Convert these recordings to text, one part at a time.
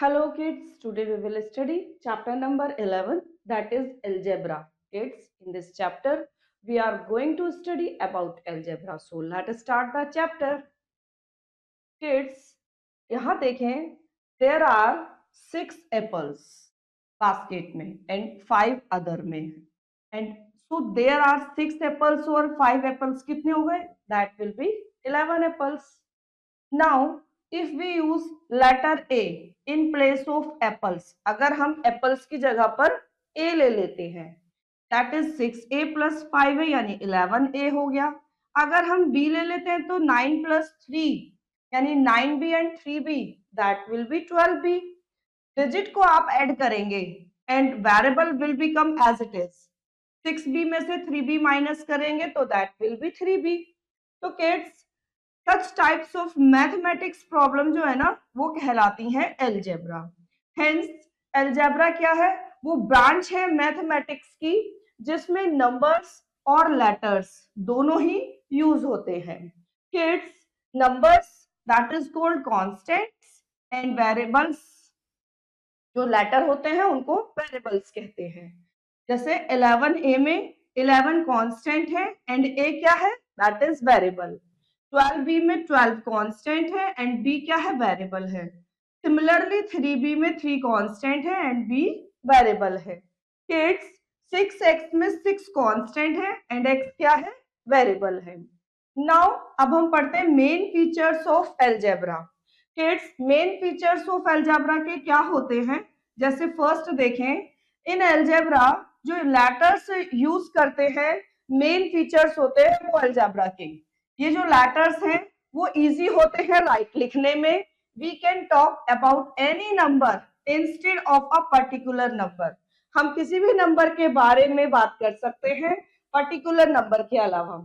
Hello kids, today we will study chapter number 11, that is algebra. Kids, in this chapter we are going to study about algebra. So let us start the chapter. Kids, यहाँ देखें, there are 6 apples basket में and 5 other में, and so there are 6 apples और 5 apples कितने हो गए? That will be 11 apples. Now if we use letter A in place of apples, अगर हम apples की जगह पर A ले लेते हैं, that is 6A plus 5 है यानी 11A हो गया. अगर हम B ले लेते हैं तो 9 plus 3 यानी 9B and 3B, that will be 12B. Digit को आप ऐड करेंगे and variable will become as it is. 6B में से 3B माइनस करेंगे तो that will be 3B. तो kids, such types of mathematics problem जो है ना वो कहलाती हैं algebra. Hence algebra क्या है? वो ब्रांच है मैथमेटिक्स की जिसमें नंबर्स और लेटर्स दोनों ही यूज होते हैं. Kids, numbers that is called constants and variables, जो लेटर होते हैं उनको वेरिएबल्स कहते हैं. जैसे 11A में 11 कांस्टेंट है एंड A क्या है? That is variable. 12B में 12 कांस्टेंट है एंड B क्या है? वेरिएबल है. सिमिलरली 3B में 3 कांस्टेंट है एंड B वेरिएबल है. किड्स, 6x में 6 कांस्टेंट है एंड x क्या है? वेरिएबल है. नाउ अब हम पढ़ते हैं main features of algebra. Kids, main features of algebra के क्या होते हैं? जैसे फर्स्ट देखें, इन अलजेब्रा जो लेटर्स यूज करते हैं, मेन फीचर्स होते हैं वो अलजेब्रा के. ये जो लेटर्स हैं वो इजी होते हैं राइट लिखने में. We can talk about any number instead of a particular number. हम किसी भी नंबर के बारे में बात कर सकते हैं पर्टिकुलर नंबर के अलावा.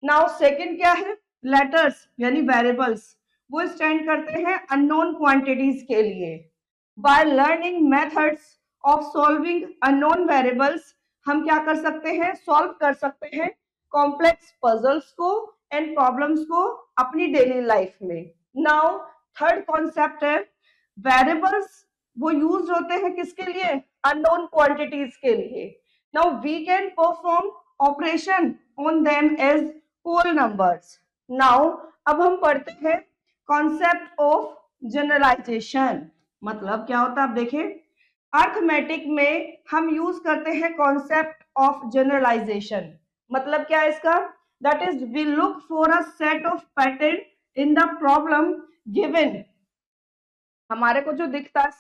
नाउ सेकंड क्या है? लेटर्स यानी वेरिएबल्स वो स्टैंड करते हैं अननोन क्वांटिटीज के लिए. By learning methods of solving unknown variables हम क्या कर सकते हैं? सॉल्व कर सकते हैं कॉम्प्लेक्स पजल्स को एंड प्रॉब्लम्स को अपनी डेली लाइफ में. नाउ थर्ड कॉन्सेप्ट है वेरिएबल्स वो यूज होते हैं किसके लिए? अननोन क्वांटिटीज के लिए. Now we can perform operation on them as whole numbers. Now अब हम पढ़ते हैं कॉन्सेप्ट ऑफ जनरलाइजेशन. मतलब क्या होता है? आप देखें, अर्थमेटिक में हम यूज करते हैं कॉन्सेप्ट ऑफ जनरलाइजेशन. मतलब क्या है इसका? That is we look for a set of pattern in the problem given. हमारे को जो दिखता है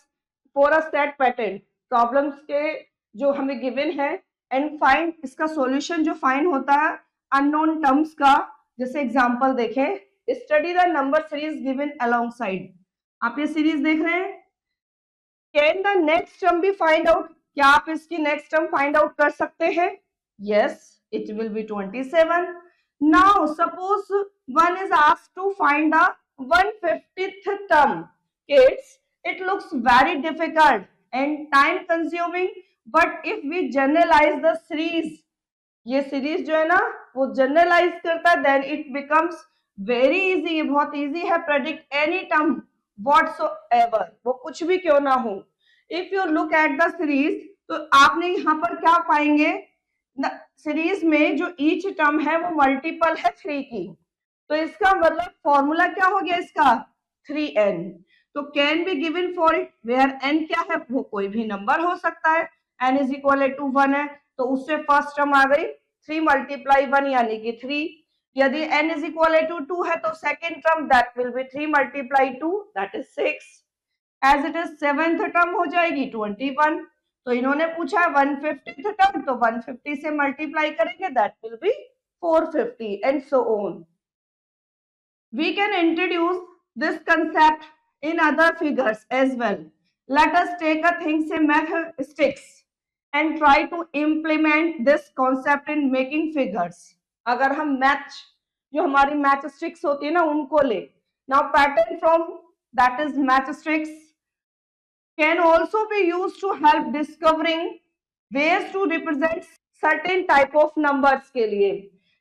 for a set pattern problems के जो हमें गिवन है, एंड फाइंड इसका सॉल्यूशन जो फाइंड होता है अननोन टर्म्स का. जैसे एग्जांपल देखें, study the number series given alongside. आप ये सीरीज देख रहे हैं. Can the next term be find out? क्या आप इसकी नेक्स्ट टर्म फाइंड आउट कर सकते हैं? Yes, it will be 27. Now suppose one is asked to find the 150th term. Kids, it looks very difficult and time consuming, but if we generalize the series, ये series जो है ना वो generalize करता है, then it becomes very easy. ये बहुत easy है प्रेडिक्ट एनी टर्म व्हाटसोएवर, वो कुछ भी क्यों ना हो. If you look at the series तो आपने यहाँ पर क्या पाएंगे? सीरीज में जो ईच टर्म है वो मल्टीपल है 3 की. तो इसका मतलब फॉर्मूला क्या हो गया इसका? 3n. तो can be given for it where n क्या है? वो कोई भी नंबर हो सकता है. n इज इक्वल टू 1 है तो उससे फर्स्ट टर्म आ गई 3 मल्टीप्लाई 1 यानी कि 3. यदि n इज इक्वल टू 2 है तो second term that will be 3 multiply 2 that is 6. As it is seventh term हो जाएगी 21. तो इन्होंने पूछा है 150th टर्म, तो 150 से मल्टीप्लाई करेंगे that will be 450 and so on. We can introduce this concept in other figures as well. Let us take a thing say mathematics and try to implement this concept in making figures. अगर हम math जो हमारी मैथस्टिक्स होती है ना उनको ले. Now pattern from that is mathematics can also be used to help discovering ways to represent certain type of numbers के लिए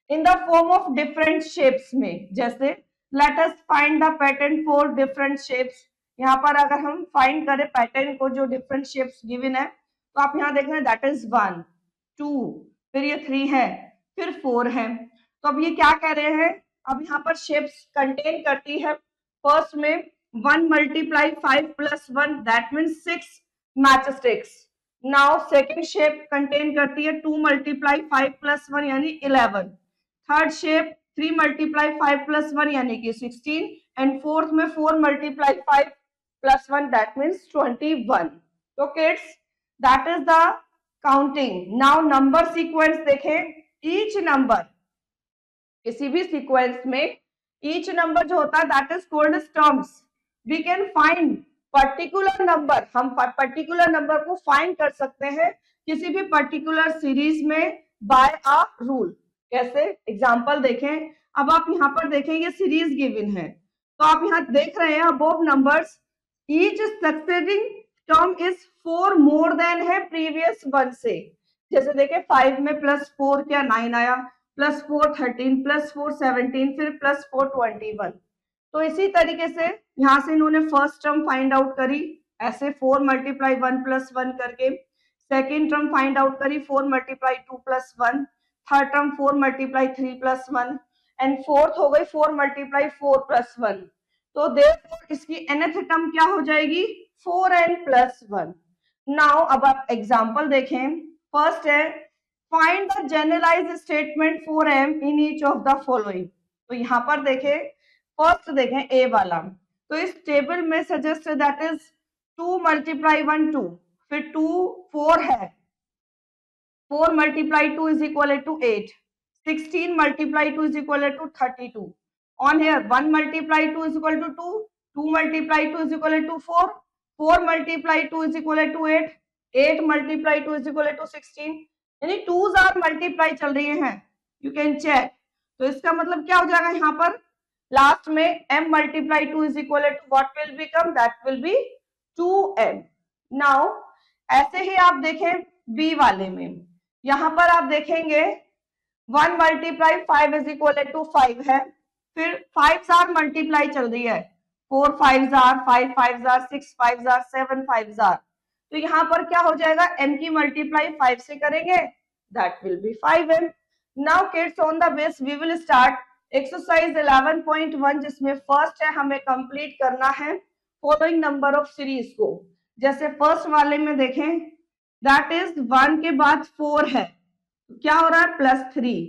in the form of different shapes में. जैसे let us find the pattern for different shapes. यहाँ पर अगर हम find करें pattern को, जो डिफरेंट शेप्स गिवन है, तो आप यहाँ देख रहे हैं दैट इज 1 2, फिर ये 3 है, फिर 4 है। तो अब ये क्या कह रहे हैं, अब यहाँ पर शेप्स कंटेन करती है, फर्स्ट में 1 multiply 5 plus 1 that means 6 matchsticks. Now second shape contain करती है 2 मल्टीप्लाई 5 प्लस 1 यानी 11। थर्ड शेप 3 मल्टीप्लाई 5 प्लस 1 यानी कि 16, एंड फोर्थ में 4 मल्टीप्लाई 5 प्लस 1 दैट मीन्स 21। तो kids that is the counting. Now number sequence देखें, ईच नंबर, किसी भी सीक्वेंस में ईच नंबर जो होता है that is called as terms. We can find particular number, हम पर्टिकुलर नंबर को फाइंड कर सकते हैं किसी भी पर्टिकुलर सीरीज में बाय अ रूल। कैसे, एग्जांपल देखें, अब आप यहाँ पर देखें ये सीरीज गिवन है, तो आप यहाँ देख रहे हैं above numbers, each succeeding term is 4 more than है प्रीवियस वन से। जैसे देखें 5 में प्लस 4 क्या 9 आया, प्लस 4 13, प्लस 4 17, फिर प्लस 4 21। तो इसी तरीके से यहाँ से इन्होंने फर्स्ट टर्म फाइंड आउट करी, ऐसे 4 मल्टीप्लाई 1 प्लस 1 करके, सेकेंड टर्म फाइंड आउट करी 4 multiply 2 plus 1, third term 4 multiply 3 plus 1, and fourth हो गई 4 मल्टीप्लाई 4 प्लस 1। तो देयरफॉर इसकी nth टर्म क्या हो जाएगी 4n प्लस 1। नाउ अब आप एग्जांपल देखें, फर्स्ट है find the generalized statement for m in each of the following. तो यहाँ पर देखें, फर्स्ट देखें ए वाला, तो इस टेबल में सजेस्ट दैट इज 2 मल्टीप्लाई 1 2, फिर 2 4 है, 4 multiply 2 is equal to 8, 16 multiply 2 is equal to 32। On here 1 multiply 2 is equal to 2, 2 multiply 2 is equal to 4, 4 multiply 2 is equal to 8, 8 multiply 2 is equal to 16, यानी 2s are multiply चल रही हैं, you can check. तो इसका मतलब क्या हो जाएगा, यहाँ पर लास्ट में m multiply 2 is equal to what will become, that will be 2m। Now ऐसे ही आप देखें b वाले में, यहाँ पर आप देखेंगे 1 मल्टीप्लाई 5 इज इक्वल टू 5 है, फिर 5 आर मल्टीप्लाई चल रही है, 4 5 आर, 5 5 आर, 6 5 आर, 7 5 आर। तो यहाँ पर क्या हो जाएगा, m की मल्टीप्लाई 5 से करेंगे, that will be 5m। Now kids on the base we will start exercise 11.1, जिसमें फर्स्ट है हमें कंप्लीट करना है फॉलोइंग नंबर ऑफ सीरीज को। जैसे फर्स्ट वाले में देखें दैट इज 1 के बाद 4 है, क्या हो रहा है प्लस 3,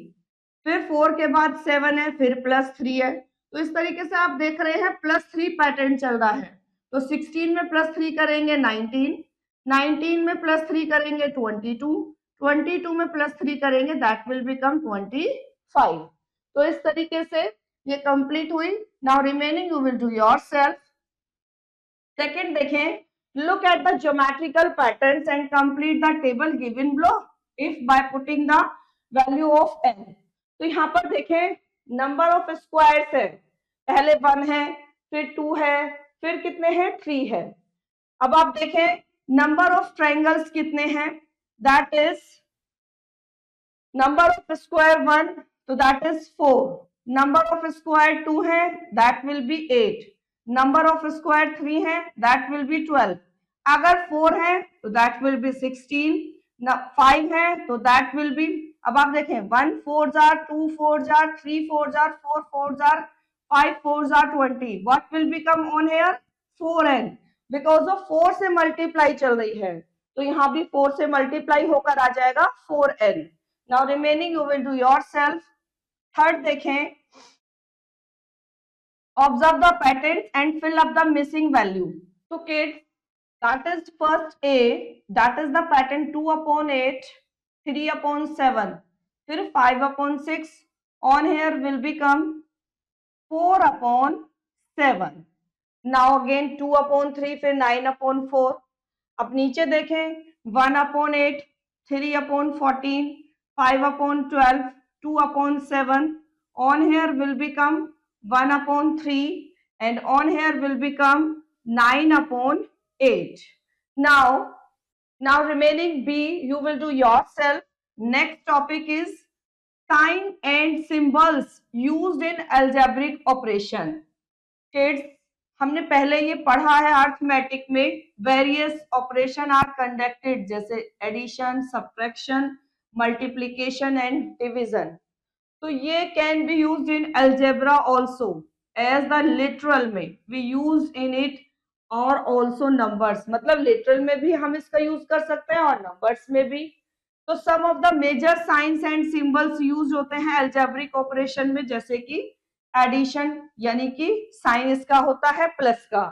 फिर 4 के बाद 7 है, फिर प्लस 3 है। तो इस तरीके से आप देख रहे हैं प्लस 3 पैटर्न चल रहा है। तो 16 में प्लस 3 करेंगे 19, 19 में प्लस 3 करेंगे 22, 22 में प्लस 3 करेंगे दैट विल बिकम 25। तो इस तरीके से ये कंप्लीट हुई। Now remaining you will do yourself. Second देखें, look at the geometrical patterns and complete the table given below if by putting the value of n। तो यहाँ पर देखें नंबर ऑफ स्क्वायर्स है, पहले 1 है, फिर 2 है, फिर कितने हैं 3 है। अब आप देखें नंबर ऑफ ट्रायंगल्स कितने हैं, that is number of square 1 तो that is 4, number of square 2 है that will B 8, number of square 3 है दैट विल बी 12, अगर 4 है तो दैट विल बी 16, 5 है तो दैट विल बी, अब आप देखें 1 4 jar, 2 4 jar, 3 4 jar, 4 4 jar, 5 4 jar 20, what will become on here 4n, because of 4 से मल्टीप्लाई चल रही है, तो यहाँ भी 4 से मल्टीप्लाई होकर आ जाएगा 4n। Now remaining you will do yourself. Third देखें, observe the pattern and fill up the missing value। तो kids that is first A, that is the pattern 2/8, 3/7, फिर 5/6, on here will become 4/7। now again 2/3, फिर 9/4। अब नीचे देखें 1/8, 3/14, 5/12, 2/7, on here will become 1/3 and on here will become 9/8। Now remaining B you will do yourself। Next topic is sign and symbols used in algebraic operation। Kids हमने पहले ये पढ़ा है arithmetic में, वेरियस ऑपरेशन आर कंडक्टेड, जैसे addition, subtraction, multiplication and division. तो ये can be used in algebra also as the literal में वी यूज इन इट, और ऑल्सो नंबर्स, मतलब लिटरल में भी हम इसका यूज कर सकते हैं और नंबर्स में भी। तो some of the major signs and symbols use होते हैं अलजेब्रिक ऑपरेशन में, जैसे कि एडिशन, यानी कि साइन इसका होता है प्लस का।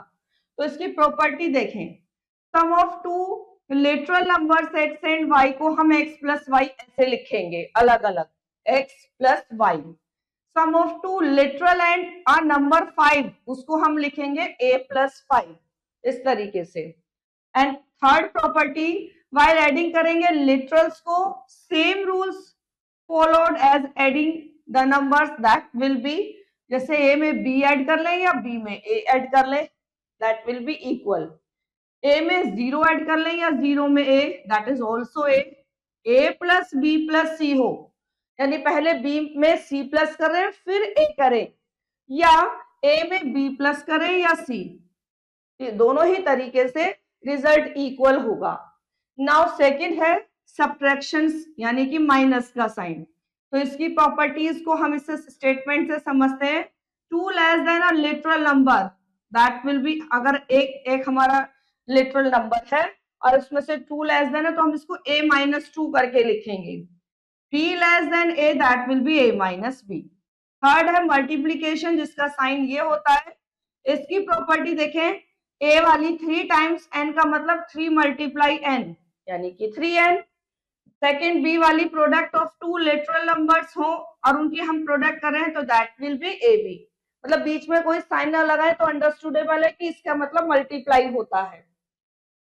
तो इसकी प्रॉपर्टी देखें, sum of two literal numbers x and y को हम एक्स प्लस वाई ऐसे लिखेंगे, अलग अलग, x plus y. Sum of two literal and a number 5, उसको हम लिखेंगे ए प्लस 5, इस तरीके से। And third property, while adding करेंगे लिटरल्स को, same rules followed as adding the numbers that will be, जैसे ए में बी ऐड कर ले या बी में ए ऐड कर ले, that will be equal. A में 0 ऐड कर ले या 0 में a, that is also a plus b plus c हो, यानी पहले बी में सी प्लस करें फिर ए करें, या ए में बी प्लस करें या सी, दोनों ही तरीके से रिजल्ट इक्वल होगा। नाउ सेकंड है सब्ट्रैक्शंस, यानी कि माइनस का साइन। तो इसकी प्रॉपर्टीज को हम इस स्टेटमेंट से समझते हैं, two less than a literal number that will be, अगर एक हमारा लिटरल नंबर है और उसमें से 2 लेस देन है तो हम इसको a माइनस 2 करके लिखेंगे, b less then a that will be a minus b। Third है मल्टीप्लीकेशन, जिसका साइन ये होता है। इसकी प्रॉपर्टी देखें, a वाली 3 टाइम्स n का मतलब 3 मल्टीप्लाई n, यानी कि 3n। सेकेंड b वाली product of two literal numbers हो और उनकी हम प्रोडक्ट कर रहे हैं तो दैट विल बी ab, मतलब बीच में कोई साइन ना लगाए तो अंडरस्टूडेबल है कि इसका मतलब मल्टीप्लाई होता है।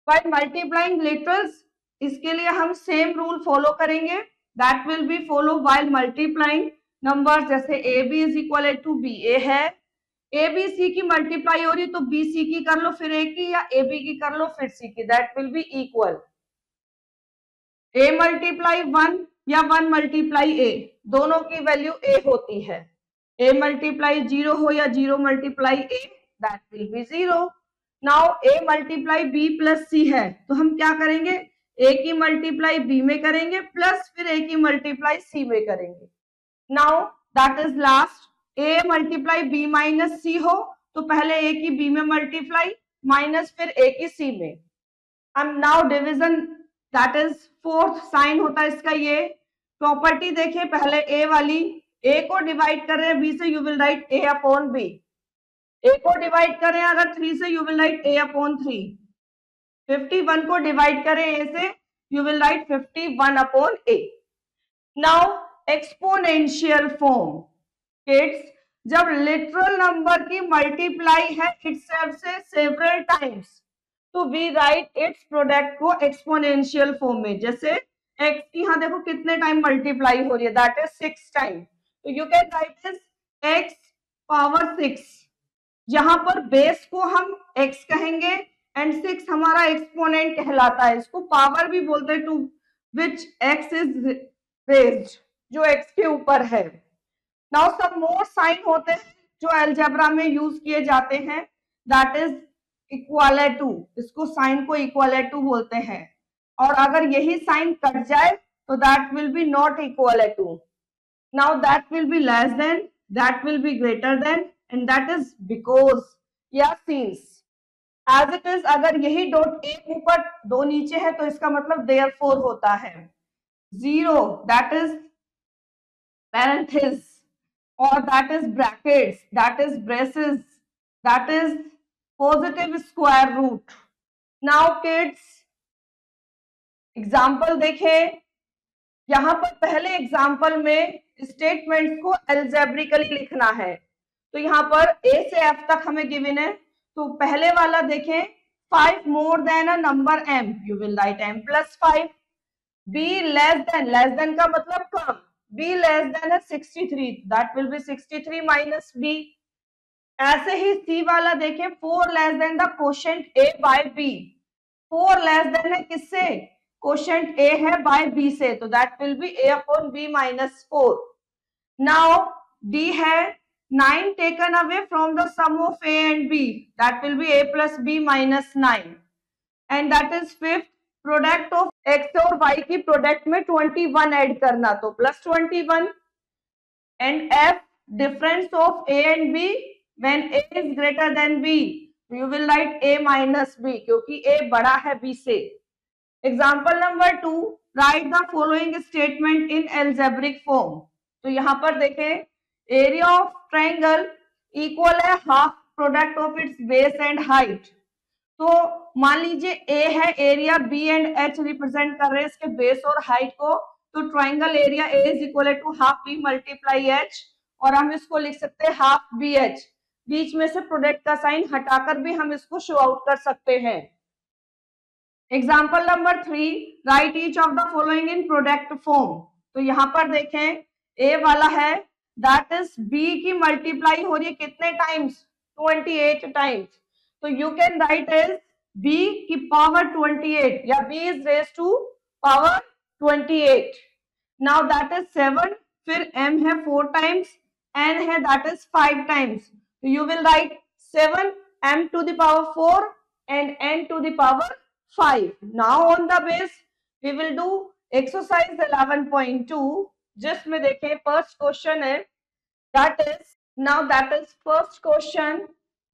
While multiplying literals, इसके लिए हम सेम रूल फॉलो करेंगे, that will be follow while multiplying numbers, जैसे a b is equal to b a है, ए बी सी की मल्टीप्लाई हो रही तो बी सी की कर लो फिर ए की, या ए बी की कर लो फिर सी की, that will be equal. A multiply 1 या 1 मल्टीप्लाई ए, दोनों की वैल्यू ए होती है। ए मल्टीप्लाई 0 हो या 0 multiply a, that will be 0। Now a multiply b plus c है तो हम क्या करेंगे, a की मल्टीप्लाई b में करेंगे प्लस फिर a की मल्टीप्लाई c में करेंगे। Now that is last, a multiply b minus c हो तो पहले a की b में मल्टीप्लाई माइनस फिर a की c में। And now division, that is fourth sign होता है इसका। ये प्रॉपर्टी देखिए, पहले a वाली, a को डिवाइड कर रहे हैं b से, you will right a upon b। a को डिवाइड करें अगर 3 से, you will right a upon 3। 51 को डिवाइड करें a से, you will right 51 upon a। Now exponential form, kids, जब लिटरल नंबर की मल्टीप्लाई है इटसेल्फ से सेवरल टाइम्स तो वी राइट इट्स प्रोडक्ट को एक्सपोनेंशियल फॉर्म में, जैसे x की यहाँ देखो कितने टाइम मल्टीप्लाई हो रही है, दैट इज 6 टाइम, तो you can right this x power 6, जहां पर बेस को हम x कहेंगे एंड 6 हमारा एक्सपोनेंट कहलाता है, इसको पावर भी बोलते हैं, to which x is raised, जो x के ऊपर है। नाउ सम मोर साइन होते हैं जो अलजेब्रा में यूज किए जाते हैं, दैट इज इक्वल टू, इसको साइन को इक्वल टू बोलते हैं, और अगर यही साइन कट जाए तो that will be not equal to. Now that will be less than, that will be greater than, and that is because या since, as it is, अगर यही डॉट एक ऊपर दो नीचे है तो इसका मतलब therefore होता है। 0 that is parenthesis, or that is brackets, that is braces, that is positive square root। now kids, example देखें, यहां पर पहले एग्जाम्पल में स्टेटमेंट्स को अलजेब्रिकली लिखना है, तो यहाँ पर a से f तक हमें गिवन है, तो पहले वाला देखें, 5 more than a number m, you will write m plus 5। b less than का मतलब कम, b less than 63, that will be 63 minus b। ऐसे ही c वाला देखें, 4 less than the quotient a by b, 4 less than है किससे, quotient a है बाय b से, तो that will be a upon b minus 4। Now d है 9 taken away from the sum of a and b, that will be a plus b minus 9, and that is fifth, product of x और y की product में 21 add करना, तो plus 21, and f, difference of a and b when a is greater than b, you will write a minus b क्योंकि a बड़ा है b से. Example number 2, write the following statement in algebraic form. तो यहां पर देखें, area of triangle equal है half product of its base and height. तो मान लीजिए ए है area, b and h represent कर रहे हैं इसके बेस और हाइट को, तो triangle area a is equal to half b multiply h, और हम इसको लिख सकते हैं हाफ बी एच. बीच में से प्रोडक्ट का साइन हटाकर भी हम इसको शो आउट कर सकते हैं. Example number 3, write each of the following in product form. तो यहां पर देखें, ए वाला है, दैट इज बी की मल्टीप्लाई हो रही है कितने टाइम्स, 28 टाइम्स. तो you can write as b की पावर 28 या b is raise to power 28. Now that is 7, फिर m है 4 टाइम्स, n है दैट इज 5 टाइम्स. तो you will write 7 m to the power 4 and n to the power 5. Now on the base we will do exercise 11.2. जिसमें देखें first question है, that is first question.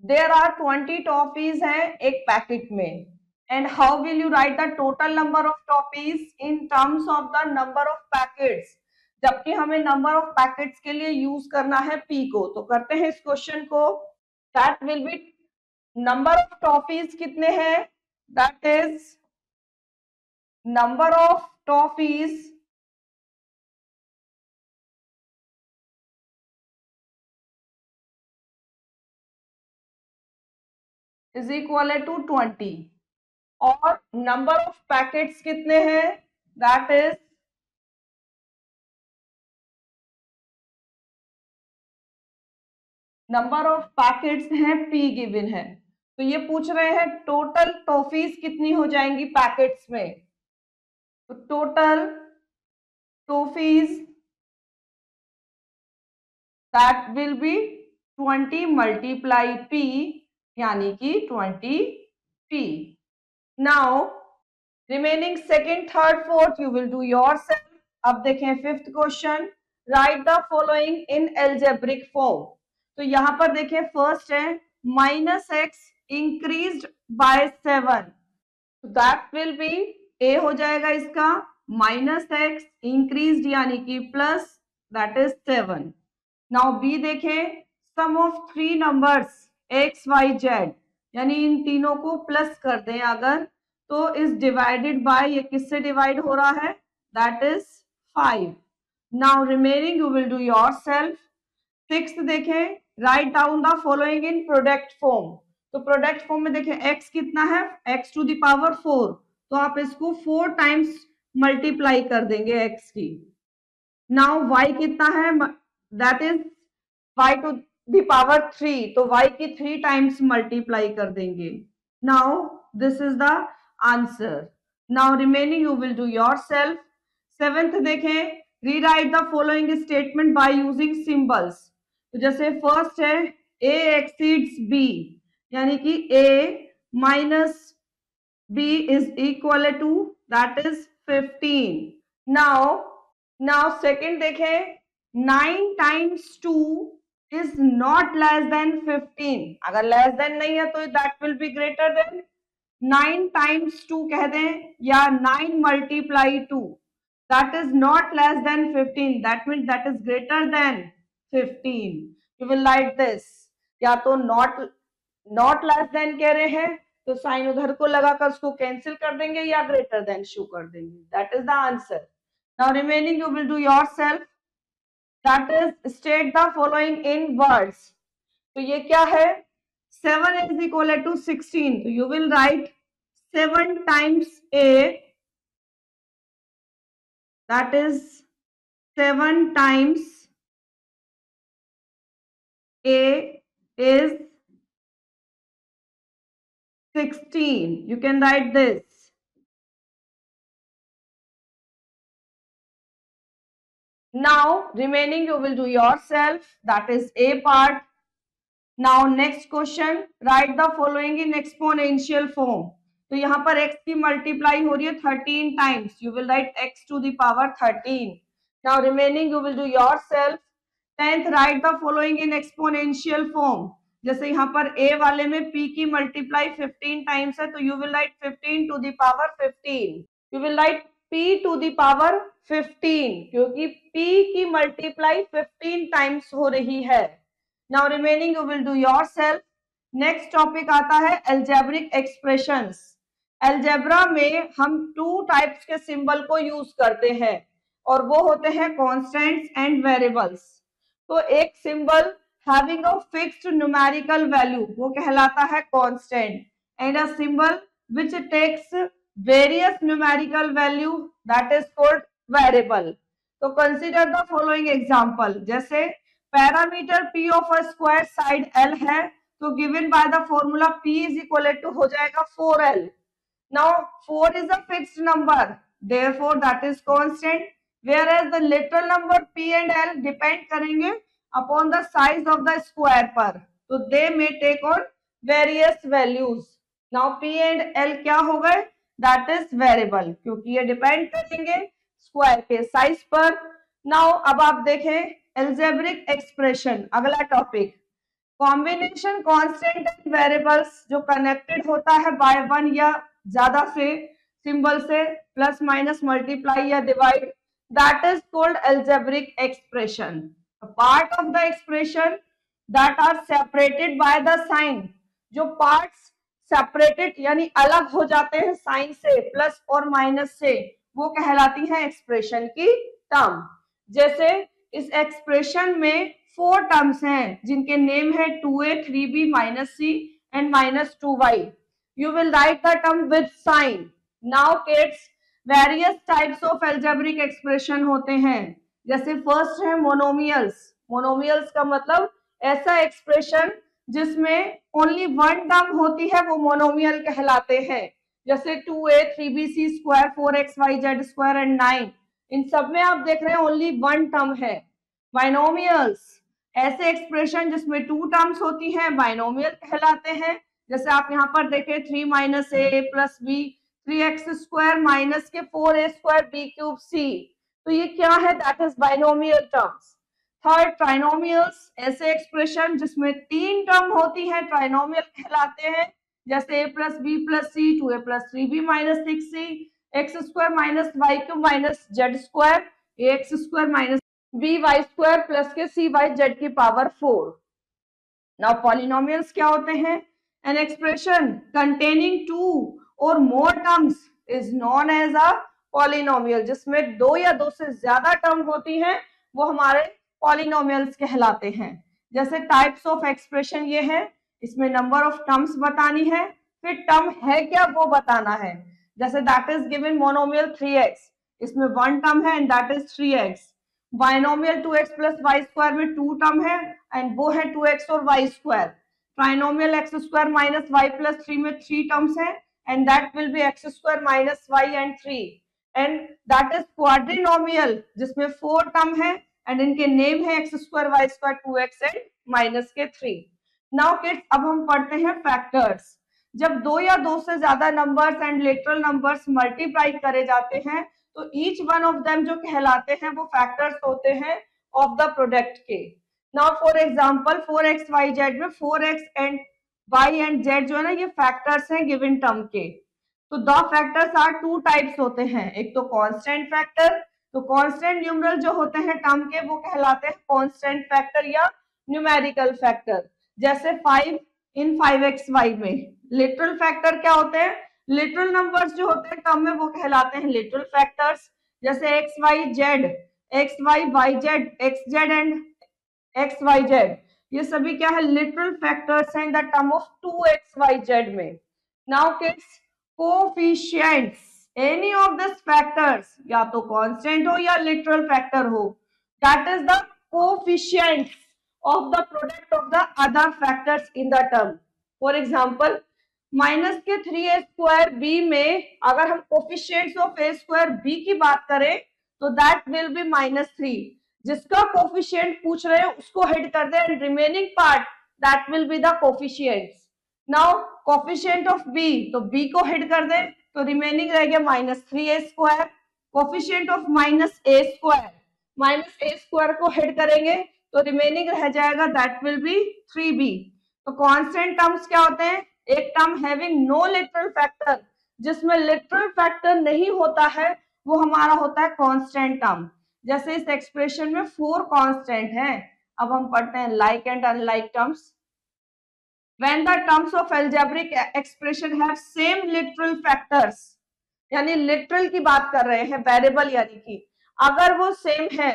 There are 20 toffees हैं एक packet में, and how will you write the total number of toffees in terms of the number of packets, जबकि हमें number of packets के लिए यूज करना है p को. तो करते हैं इस क्वेश्चन को. that will be number of toffees कितने हैं, that is number of toffees is equal to 20, और नंबर ऑफ पैकेट्स कितने हैं, that is number of packets हैं p गिवन है. तो ये पूछ रहे हैं टोटल टॉफीज कितनी हो जाएंगी पैकेट्स में. तो total toffees that will be 20 multiply p, यानी कि 20p. Now remaining second, third, fourth you will do yourself. अब देखें fifth question, write the following in algebraic form. तो यहां पर देखें फर्स्ट है minus x increased by 7, that will be a हो जाएगा इसका माइनस एक्स इंक्रीज्ड यानी कि plus, that is 7. Now b देखें, sum of three numbers x y Z, यानी इन तीनों को प्लस कर दें अगर, तो इज डिवाइडेड बाय, ये किससे डिवाइड हो रहा है, that is 5. Now remaining you will do yourself. Sixth देखें, write down the following in product form. तो प्रोडक्ट फॉर्म में देखें x कितना है, x टू द पावर 4, तो आप इसको 4 टाइम्स मल्टीप्लाई कर देंगे x की. नाउ y कितना है, that is y to the power 3, तो y की 3 टाइम्स मल्टीप्लाई कर देंगे. Now this is the answer. Now remaining you will do yourself. Seventh देखें, rewrite the following statement by using symbols. तो जैसे फर्स्ट है a एक्सीड्स b, यानी कि a minus b is equal to that is 15. Now second देखें, 9 times 2 is not less than 15. अगर less than नहीं है तो that will be greater than. 9 times 2 कह दें या 9 multiply 2, that is not less than 15, that means that is greater than 15. You will write this, या तो not less than कह रहे हैं तो साइन उधर को लगाकर उसको कैंसिल कर देंगे या ग्रेटर देन शो कर देंगे. That is the answer. Now remaining you will do yourself. That is state the following in words. तो ये क्या है, 7 is equal to 16, तो you will write 7 times a, that is 7 times a is 16. You can write this. Now remaining you will do yourself, that is A part. Now next question, write the following in exponential form. तो यहाँ पर x की multiply हो रही है 13 times, you will write x to the power 13. Now remaining you will do yourself. 10th write the following in exponential form. जैसे यहाँ पर a वाले में p की मल्टीप्लाई 15 टाइम्स है, तो you will write 15 to the power 15. You will write p to the power 15 क्योंकि p की मल्टीप्लाई 15 टाइम्स हो रही है. Now remaining you will do yourself. Next topic आता है algebraic expressions. Algebra में हम टू टाइप्स के सिंबल को यूज करते हैं और वो होते हैं constants and variables. तो एक symbol having a fixed numerical value वो कहलाता है constant and a symbol which takes various numerical value that is called variable. तो consider the following example. जैसे perimeter p of a square side l है, तो given by the formula p is equal to हो जाएगा 4l. Now 4 is a fixed number, therefore that is constant, whereas the literal number p and l depend करेंगे upon the size of the square पर, तो they may take on various values. Now p and l क्या हो गए, that is variable क्योंकि ये depend करेंगे square के साइज पर. नाउ अब आप देखें एल्जेब्रिक एक्सप्रेशन, अगला topic, combination constant and variables जो कनेक्टेड होता है बाय वन या ज्यादा से सिंबल से, प्लस माइनस मल्टीप्लाई या divide, that is called algebraic expression. Part of the expression that are separated by the sign, जो पार्ट्स सेपरेटेड यानी अलग हो जाते हैं साइन से, प्लस और माइनस से, वो कहलाती है एक्सप्रेशन की टर्म. जैसे इस एक्सप्रेशन में 4 टर्म्स हैं जिनके नेम है 2a, 3b, -c and -2y. You will write the term with sign. Now kids, various types of algebraic expression होते हैं. जैसे फर्स्ट है मोनोमियल्स. मोनोमियल्स का मतलब ऐसा एक्सप्रेशन जिसमें ओनली वन टर्म होती है, वो मोनोमियल कहलाते हैं. जैसे 2a, 3bc square, 4xyz square and 9, इन सब में आप देख रहे हैं ओनली वन टर्म है. बाइनोमियल्स, ऐसे एक्सप्रेशन जिसमें टू टर्म्स होती हैं, बाइनोमियल कहलाते हैं. जैसे आप यहाँ पर देखें 3 - a + b, 3x square minus के 4a स्क्वायर b³ c, तो ये क्या है, that is binomial terms. Third, trinomials, ऐसे एक्सप्रेशन जिसमें 3 टर्म होती है, ट्राइनोमियल कहलाते हैं. जैसे a + b + c, 2a + 3b - 6c, x square minus y³ minus z square, ax square minus by square plus के cy z की पावर 4. नाउ पॉलिनोमियल्स क्या होते हैं, एन एक्सप्रेशन कंटेनिंग 2 और more terms is known as a polynomial. जिसमें 2 या 2 से ज्यादा टर्म होती हैं वो हमारे पॉलिनोमियल्स कहलाते हैं. जैसे टाइप्स ऑफ एक्सप्रेशन ये है, इसमें नंबर ऑफ टर्म्स बतानी है, फिर टर्म है क्या वो बताना है. जैसे that is given monomial 3x, इसमें वन टर्म है and that is 3x. Binomial 2x + y square में 2 टर्म है एंड वो है 2x और y square. Trinomial x square minus y + 3 में 3 टर्म्स है and that will be x square minus y and 3. And that is quadrinomial जिसमें 4 term है and इनके नेम है x square y square 2x and minus के 3. Now kids, अब हम पढ़ते हैं फैक्टर्स. जब 2 या 2 से ज्यादा numbers and literal numbers multiply करे जाते हैं तो ईच वन ऑफ देम जो कहलाते हैं वो फैक्टर्स होते हैं ऑफ द प्रोडक्ट के. नाउ फॉर एग्जांपल 4xyz में 4x and y and z जो है ना, ये फैक्टर्स हैं गिवन टर्म के. तो द फैक्टर्स आर 2 टाइप्स होते हैं, एक तो कांस्टेंट फैक्टर, तो कांस्टेंट न्यूमरल जो होते हैं टर्म के वो कहलाते हैं कांस्टेंट फैक्टर या न्यूमेरिकल फैक्टर. जैसे 5 इन 5xy में. लिटरल फैक्टर क्या होते हैं, लिटरल नंबर्स जो होते हैं टर्म में वो कहलाते हैं लिटरल फैक्टर्स. जैसे xyz, xy, yz, xz and xyz, ये सभी क्या है, लिटरल फैक्टर्स हैं in the term of 2xyz में. Now kids, coefficients, any of this factors या तो कांस्टेंट हो या लिटरल फैक्टर हो, that is the coefficients of the product of the other factors in the term. For example, minus के 3a square b में अगर हम coefficients of a square b की बात करें तो दैट विल बी -3. जिसका कोफिशिएंट पूछ रहे हैं उसको हिट कर दे and remaining part that will be the coefficients. Now coefficient of b, तो बी को हिट कर दे तो रिमेनिंग रह गया -3a²। कोफिशिएंट ऑफ -a² को हिट करेंगे तो रिमेनिंग रह जाएगा दैट विल बी 3b। तो कांस्टेंट टर्म्स क्या होते हैं? एक term having no literal factor, जिसमें लिटरल फैक्टर नहीं होता है वो हमारा होता है कांस्टेंट टर्म। जैसे इस एक्सप्रेशन में 4 कांस्टेंट हैं। अब हम पढ़ते हैं like and unlike terms. When the terms of algebraic expression have same literal factors, यानी लिटरल की बात कर रहे हैं, वेरिएबल यानी कि अगर वो सेम है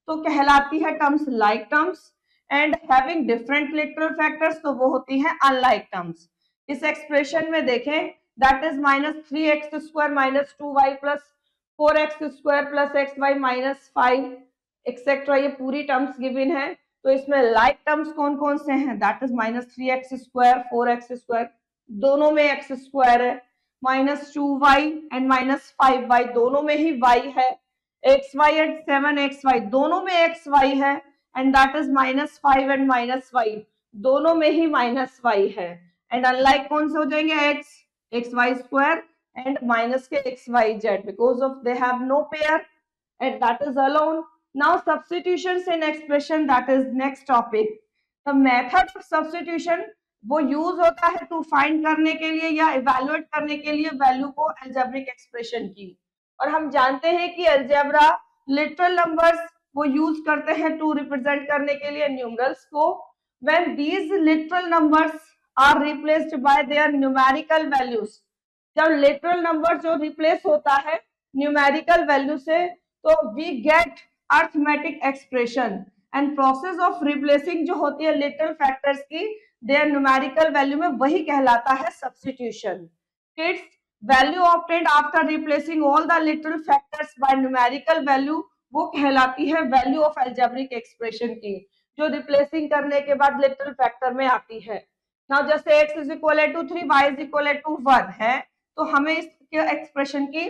तो कहलाती है terms like terms, and having different literal factors तो वो होती है अनलाइक टर्म्स। इस एक्सप्रेशन में देखें that is -3x² - 2y + 4x² + xy - 5 etcetera, ये पूरी टर्म्स गिवन है। तो इसमें लाइक टर्म्स कौन कौन से हैं? दैट इज -3x², 4x², दोनों में x² है, -2y एंड -5y दोनों में ही y है, xy एंड 7xy दोनों में xy है, and that is -5 and -y दोनों में ही -y है। एंड अनलाइक कौन से हो जाएंगे? xy² एंड माइनस के xyz, because of they have no pair and that is alone. Now substitutions in expression, that is next topic. The method of substitution वो यूज होता है टू फाइंड करने के लिए या इवेल्युएट करने के लिए वैल्यू को अलजेब्रिक एक्सप्रेशन की। और हम जानते हैं कि अलजेब्रा लिटरल नंबर्स वो यूज करते हैं टू रिप्रेजेंट करने के लिए न्यूमरल्स को। when these literal numbers are replaced by their numerical values, जब लिटरल नंबर जो रिप्लेस होता है न्यूमेरिकल वैल्यू से तो we get arithmetic expression. And process of replacing जो होती है लिटरल फैक्टर्स की देयर न्यूमेरिकल वैल्यू में, वही कहलाता है substitution. Kids, value obtained after replacing all the literal factors by numerical value वो कहलाती है वैल्यू ऑफ अलजेब्रिक एक्सप्रेशन की, जो रिप्लेसिंग करने के बाद लिटरल फैक्टर में आती है। नाउ जैसे x = 3, y = 1 है, तो हमें इस एक्सप्रेशन की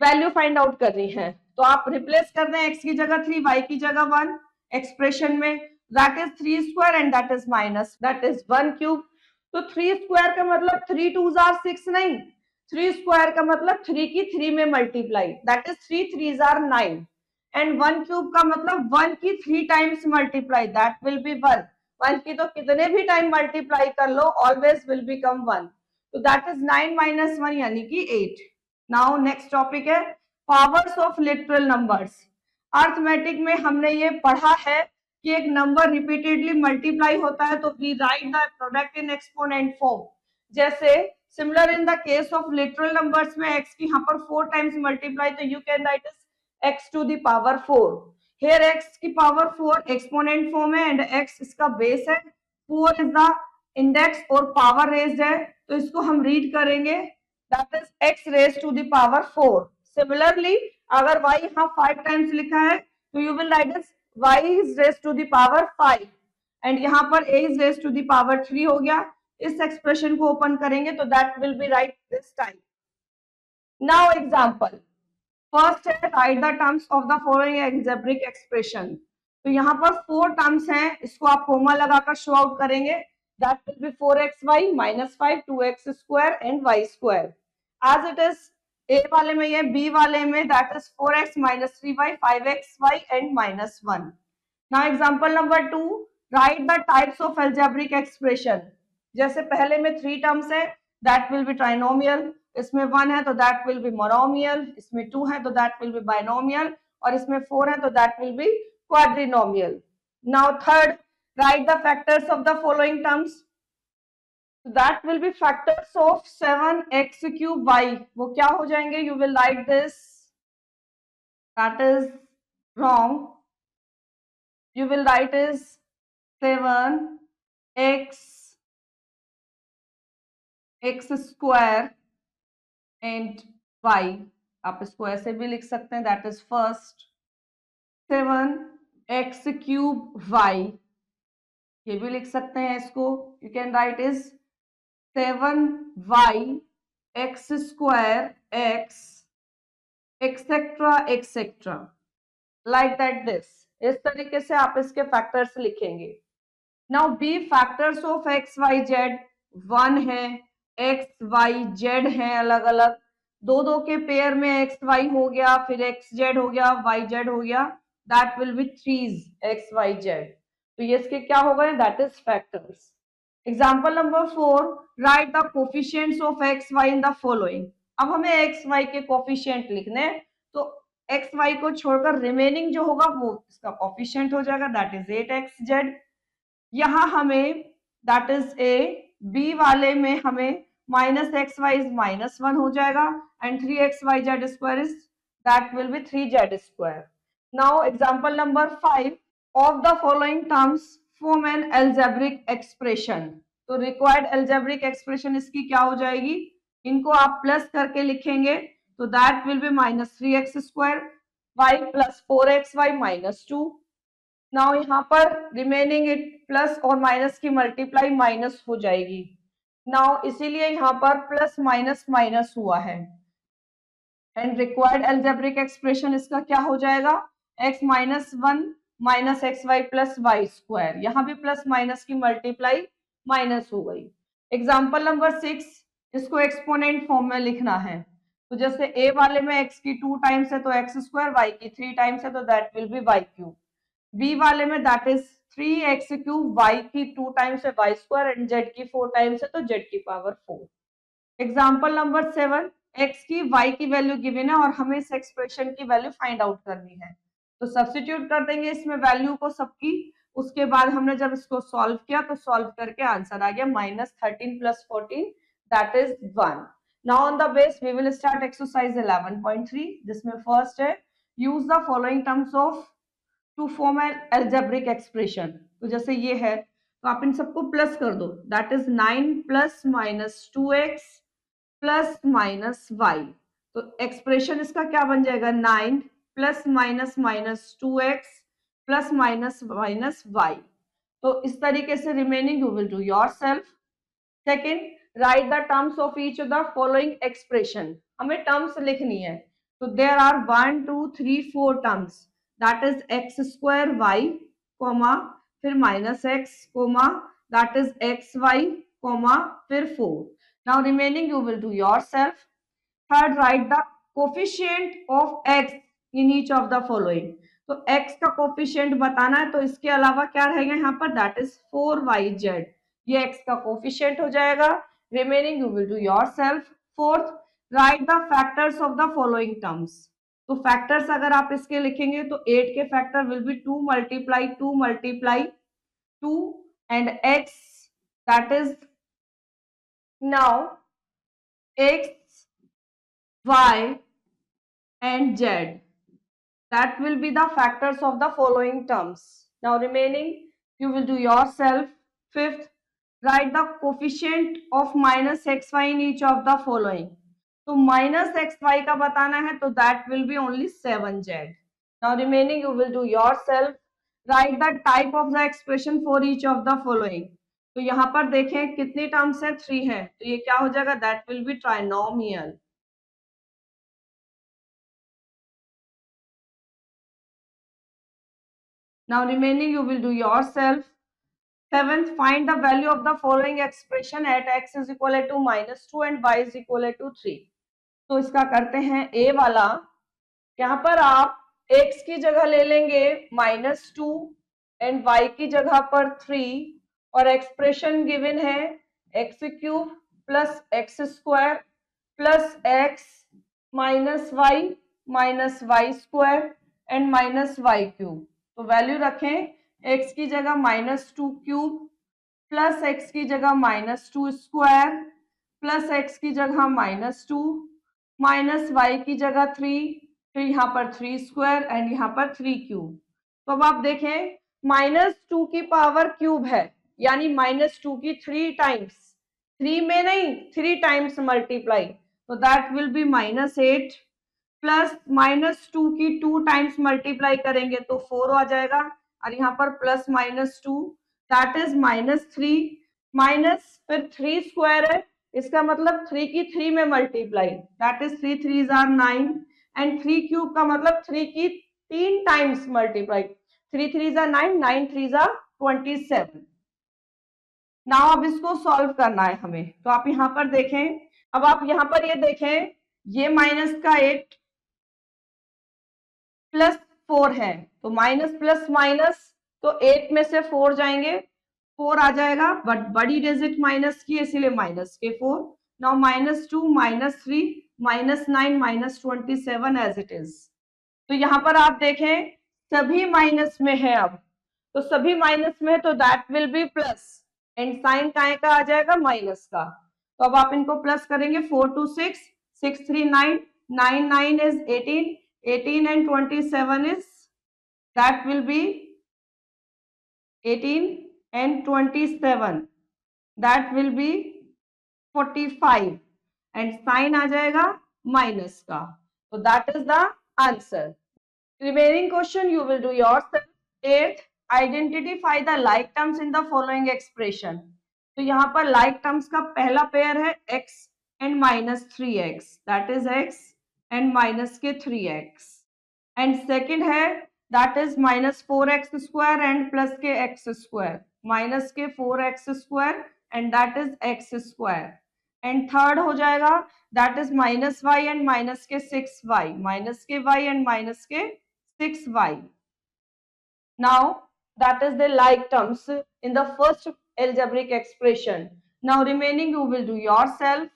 वैल्यू फाइंड आउट करनी है। तो आप रिप्लेस कर दें x की जगह 3, y की जगह 1 एक्सप्रेशन में, that is 3² and that is minus that is 1³ तो 3² का मतलब 3 2s are 6 नहीं, 3² का मतलब 3 की 3 में multiply, that is 3 3s are 9, and 1³ का मतलब 1 की 3 times multiply, that will B 1। 1 की तो कितने भी टाइम मल्टीप्लाई कर लो ऑलवेज विल बिकम 1, तो दैट इज 9 - 1 यानी कि 8। नाउ नेक्स्ट टॉपिक है powers of literal numbers. Arithmetic में हमने ये पढ़ा है कि एक नंबर रिपीटेडली मल्टीप्लाई होता है तो we write the product in exponent form. जैसे similar in the case of literal numbers में x की यहाँ पर 4 टाइम्स मल्टीप्लाई, तो you can write x to the power 4। here x की पावर 4 एक्सपोनेंट फॉर्म है एंड x इसका base है, 4 इज द इंडेक्स और पावर रेज्ड है, तो इसको हम रीड करेंगे that is x raised to the power 4। Similarly, अगर y यहाँ 5 टाइम्स लिखा है तो you will write as y is raised to the power 5 and यहाँ पर a is raised to the power 3 हो गया। इस एक्सप्रेशन को ओपन करेंगे तो that will be right this time। Now example, first है write the terms of the following algebraic expression। तो यहाँ पर 4 टर्म्स हैं, इसको आप कोमा लगाकर शो आउट करेंगे, that will be 4xy - 5 2x² and y²। as it is a वाले में ये b वाले में that is 4x - 3y 5xy and -1। now example number 2, write the types of algebraic expression। जैसे पहले में 3 टर्म्स है that will be trinomial, इसमें 1 है तो that will be monomial, इसमें 2 है तो that will be binomial और इसमें 4 है तो that will be quadrinomial। now third, write the factors of the following terms। that will be factors of 7x³ y, वो क्या हो जाएंगे? you will write this, that is wrong, you will write is 7x x² and y, आप इसको ऐसे भी लिख सकते हैं, that is first 7x³ y, ये भी लिख सकते हैं इसको, you can write is 7y x² x etcetera etcetera. Like that this, इस तरीके से आप इसके फैक्टर्स लिखेंगे। Now b factors of x y z 1 है, एक्स वाई जेड है अलग अलग, दो दो के पेयर में एक्स वाई हो गया, फिर एक्स जेड हो गया, वाई जेड हो गया, that will be threes x y z. तो ये इसके क्या हो गए, that is factors. Example number 4, write the coefficients of x y in the following. अब हमें एक्स वाई के कोफिशिएंट लिखने हैं, तो एक्स वाई को छोड़कर रिमेनिंग जो होगा वो इसका कोफिशिएंट हो जाएगा, दैट इज 8xz। यहाँ हमें दैट इज ए, बी वाले में हमें माइनस एक्स वाई इज -1 हो जाएगा, and 3xyz square is that will B 3z square. Now example number 5, of the following terms form an algebraic expression. तो required algebraic expression इसकी क्या हो जाएगी, इनको आप प्लस करके लिखेंगे, तो that will B -3x square y plus 4xy -2। Now यहाँ पर रिमेनिंग इट प्लस और माइनस की मल्टीप्लाई माइनस हो जाएगी। नाउ इसीलिए यहाँ पर प्लस माइनस माइनस हुआ है, एंड रिक्वायर्ड एल्जेब्रिक एक्सप्रेशन इसका क्या हो जाएगा, x -1 minus x y plus y square, यहाँ भी प्लस माइनस की मल्टीप्लाई माइनस हो गई। एग्जाम्पल नंबर 6, इसको एक्सपोनेंट फॉर्म में लिखना है, तो जैसे a वाले में x की 2 टाइम्स है तो x स्क्वायर, y की 3 टाइम्स है तो that will B y cube, b वाले में that is 3x cube, y की 2 टाइम्स है y स्क्वायर, एंड z की 4 टाइम्स है तो z की पावर 4। एग्जाम्पल नंबर 7, x की y की वैल्यू गिवन है और हमें इस एक्सप्रेशन की वैल्यू फाइंड आउट करनी है, तो सब्स्टिट्यूट कर देंगे इसमें वैल्यू को सबकी। उसके बाद हमने जब इसको सॉल्व किया तो सॉल्व करके आंसर आ गया -13 + 14 that is 1। Now on the base we will start exercise 11.3, जिसमें फर्स्ट है use the following terms of to form an algebraic expression. तो जैसे ये है तो आप इन सबको प्लस कर दो, that is 9 + -2x plus minus y. तो एक्सप्रेशन इसका क्या बन जाएगा, 9 ± -2x प्लस माइनस वाई। तो इस तरीके से remaining you will do yourself. Second, write the terms of each of the following expression. हमें टर्म्स लिखनी है, तो there are 1 2 3 4 terms, that is x square y comma फिर -x comma that is xy comma फिर 4। Now remaining you will do yourself. Third, write the coefficient of x in each of the following. तो x का coefficient बताना है, तो इसके अलावा क्या रहेगा यहाँ पर, दैट इज 4yz, ये x का कोफिशिएंट हो जाएगा। Remaining you will do yourself. Fourth, right the factors of the following terms. तो फैक्टर्स अगर आप इसके लिखेंगे तो 8 के factor will be 2 × 2 and x that is now x y and z, that will be the factors of the following terms. Now remaining you will do yourself. Fifth, write the coefficient of -xy in each of the following. तो -xy का बताना है तो that will be only 7z. Now remaining you will do yourself. Write the type of the expression for each of the following. तो यहाँ पर देखें कितनी टर्म्स है, 3 है, तो ये क्या हो जाएगा, that will be trinomial. Now remaining you will do yourself. Seventh, find the value of the following expression at x is equal to -2 and y is equal to 3. तो इसका करते हैं a वाला, यहाँ पर आप x की जगह ले लेंगे -2 एंड y की जगह पर 3, और एक्सप्रेशन गिवन है x³ plus x square plus x -y square and -y³। तो वैल्यू रखें, x की जगह -2 क्यूब प्लस x की जगह -2 स्क्वायर प्लस x की जगह -2 माइनस y की जगह 3, फिर यहाँ पर 3 स्क्वायर एंड यहाँ पर 3 क्यूब। तो अब आप देखें -2 की पावर क्यूब है, यानी -2 की 3 टाइम्स, 3 में नहीं 3 टाइम्स मल्टीप्लाई, तो दैट विल बी -8 प्लस -2 की 2 टाइम्स मल्टीप्लाई करेंगे तो 4 आ जाएगा, और यहाँ पर प्लस -2 दैट इज -3 माइनस फिर 3 स्क्वायर है, इसका मतलब 3 की 3 में multiply that is 3 3s are 9 and 3 cube का मतलब 3 की 3 टाइम्स मल्टीप्लाई, 3 3 जा 9, 9 3 जा 27। नाउ अब इसको सॉल्व करना है हमें, तो आप यहाँ पर देखें, अब आप यहाँ पर ये देखें, ये माइनस का 8 प्लस 4 है, तो माइनस प्लस माइनस, तो 8 में से 4 जाएंगे, 4 आ जाएगा, बट बड़ी डिजिट माइनस की इसीलिए माइनस के 4। नाउ -2 -3 -9 -27 एज इट इज। तो यहाँ पर आप देखें सभी माइनस में है, अब तो सभी माइनस में है, तो that will be plus, and sign काय का आ जाएगा, माइनस का। तो अब आप इनको प्लस करेंगे, 4 2 6 6 3 9 9 9 is 18 18 and 27 is, that will be 18 and 27, that will be 45, and sign आ जाएगा माइनस का, तो that is the answer. Remaining question you will do yourself. 8th, identify the like terms in the following expression. तो यहाँ पर like terms का पहला pair है x and -3x, that is x and minus के 3x, and second है that is -4x square and plus के x square, minus के 4x square and that is x square, and third हो जाएगा that is -y and minus के 6y, minus के y and minus के 6y. Now that is the like terms in the first algebraic expression. Now remaining you will do yourself.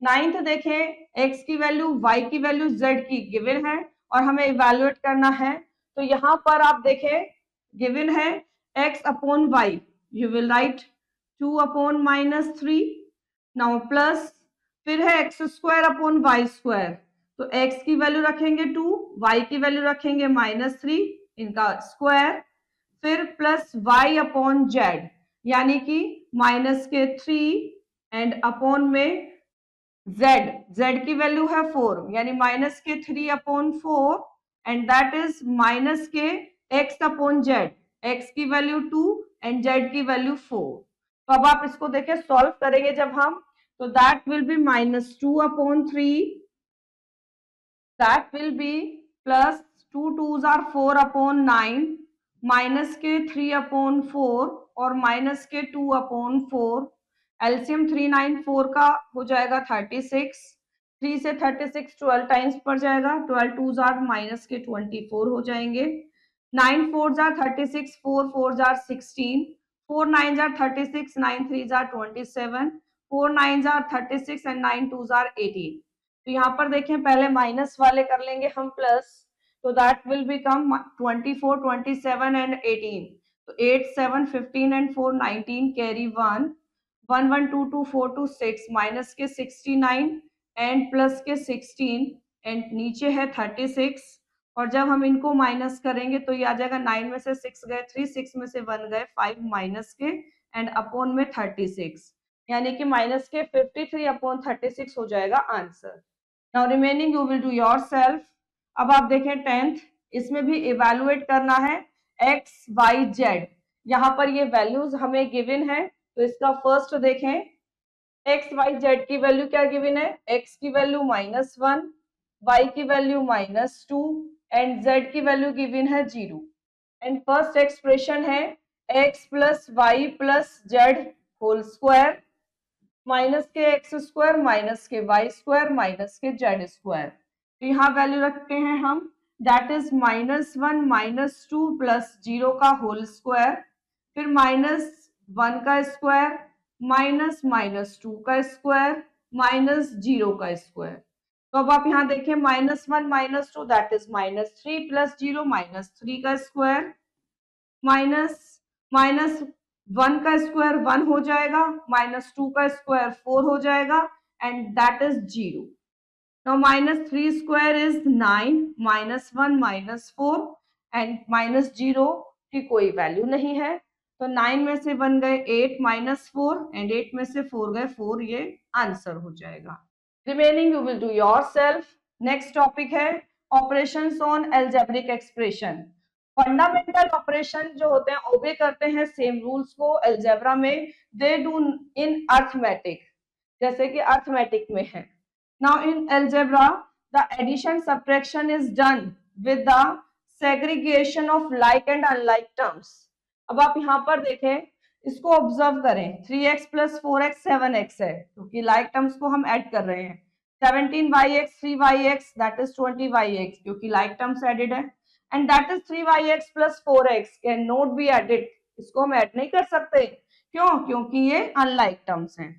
9th देखें, x की value, y की value, z की given है और हमें इवैल्यूएट करना है। तो यहाँ पर आप देखें गिवन है x upon y, you will right 2 upon -3, now plus, फिर है x square upon y square, तो x की वैल्यू रखेंगे 2, y की वैल्यू रखेंगे -3, इनका स्क्वायर, फिर प्लस y अपॉन z, यानी कि माइनस के 3 एंड अपॉन में z की वैल्यू है 4, यानी माइनस के 3 upon 4, and that is minus के x अपॉन z, x की वैल्यू 2 एंड z की वैल्यू 4। तो अब आप इसको देखें, सॉल्व करेंगे जब हम, तो that will B -2 upon 3, that will be plus 2 2s are 4 upon 9, minus के 3 अपॉन 4 और माइनस के 2 अपॉन 4, एलसीएम 394 का हो जाएगा 36, 3 से 36 12 टाइम्स पड़ जाएगा, 12 2s are माइनस के 24 हो जाएंगे, 9 4s are 36, 4 4s are 16, 4 9s are 36, 9 3s are 27, 4 9s are 36 and 9 2s are 18। तो यहाँ पर देखें पहले माइनस वाले कर लेंगे हम प्लस, तो दैट विल बिकम 24 27 and 18, तो 8 7 15 and 4 19, कैरी 1 1 1 2 2 4 2 6, माइनस के 69 एंड प्लस के 16 एंड नीचे है 36, और जब हम इनको माइनस करेंगे तो ये आ जाएगा 9 में से 6 गए 3, 6 में से 1 गए 5, माइनस के एंड अपॉन में 36, यानी कि माइनस के 53 अपॉन 36 हो जाएगा answer. Now remaining you will do yourself. अब आप देखें 10th, इसमें भी इवैल्यूएट करना है x y z, यहाँ पर ये वैल्यूज हमें गिवन है, तो इसका फर्स्ट देखें, x y z की वैल्यू क्या गिवन है, x की वैल्यू -1, y की वैल्यू -2 एंड z की वैल्यू गिवन है 0, एंड फर्स्ट एक्सप्रेशन है x plus y plus z whole square, minus के एक्स स्क्वायर माइनस के वाई स्क्वायर माइनस के जेड स्क्वायर, तो यहाँ वैल्यू रखते हैं हम, दैट इज -1 -2 प्लस 0 का होल स्क्वायर, फिर -1 का स्क्वायर माइनस -2 का स्क्वायर माइनस 0 का स्क्वायर। तो अब आप यहाँ देखें -1 -2 दैट इज -3 प्लस 0 -3 का स्क्वायर, माइनस 1 का स्क्वायर 1 हो जाएगा, -2 का स्क्वायर 4 हो जाएगा, and that is 0। Now -3 square is 9, -1 -4 and -0 की कोई वैल्यू नहीं है, तो 9 में से 1 गए 8 -4 एंड 8 में से 4 गए 4, ये आंसर हो जाएगा। Remaining you will do yourself. Next topic है operations on algebraic expression. Fundamental operation जो होते हैं ओबे करते हैं सेम रूल्स को अलजेब्रा में, दे डू इन अर्थमेटिक, जैसे कि अर्थमेटिक में है। Now in algebra the addition subtraction is done with the segregation of like and unlike terms. अब आप यहाँ पर देखें, इसको ऑब्जर्व करें, 3x प्लस 4x 7x है क्योंकि लाइक टर्म्स को हम ऐड कर रहे हैं। 17y(x) 3y(x) that is 20y(x) क्योंकि लाइक टर्म्स एडेड है, and that is 3y(x) plus 4x can not be added, इसको हम ऐड नहीं कर सकते। क्यों? क्योंकि ये अनलाइक टर्म्स हैं।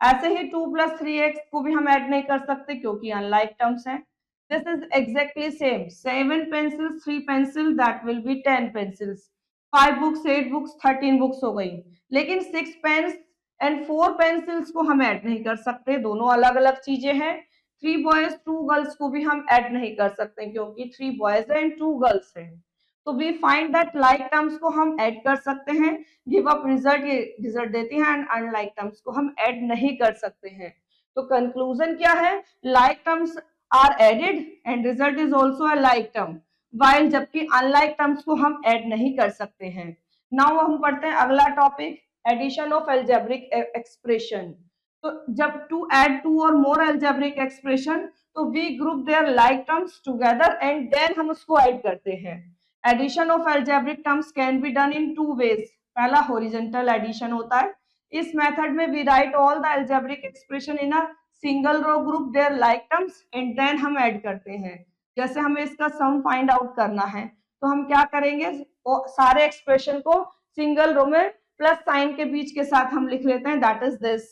ऐसे ही 2 प्लस 3x को भी हम ऐड नहीं कर सकते क्योंकि अनलाइक टर्म्स हैं। This is exactly same. 7 pencils, 3 pencil, that will be 10 pencils. 5 books, 8 books, 13 books हो गई। लेकिन 6 pens and 4 pencils को हम ऐड नहीं कर सकते, दोनों अलग अलग चीजें हैं। 3 boys, 2 girls को भी हम ऐड नहीं कर सकते क्योंकि 3 boys and 2 girls हैं। तो we find that like terms को हम ऐड कर सकते हैं, give up result, ये रिजल्ट देती हैं, एंड unlike terms को हम ऐड नहीं कर सकते हैं। तो कंक्लूजन क्या है? like terms are added and result is also a like term, while जबकि unlike terms को हम ऐड नहीं कर सकते हैं। नाउ हम पढ़ते हैं अगला topic, addition of algebraic expression. तो जब टू ऐड टू और मोर algebraic एक्सप्रेशन, तो we group their like terms together and then हम उसको ऐड करते हैं। Addition of algebraic terms can be done in 2 ways। पहला होरिजेंटल एडिशन होता है, इस मेथड में we write all the algebraic expression in a single row group their like terms and then हम ऐड करते हैं। जैसे हमें इसका सम फाइंड आउट करना है तो हम क्या करेंगे, सारे एक्सप्रेशन को सिंगल रो में प्लस साइन के बीच के साथ हम लिख लेते हैं, दैट इज दिस।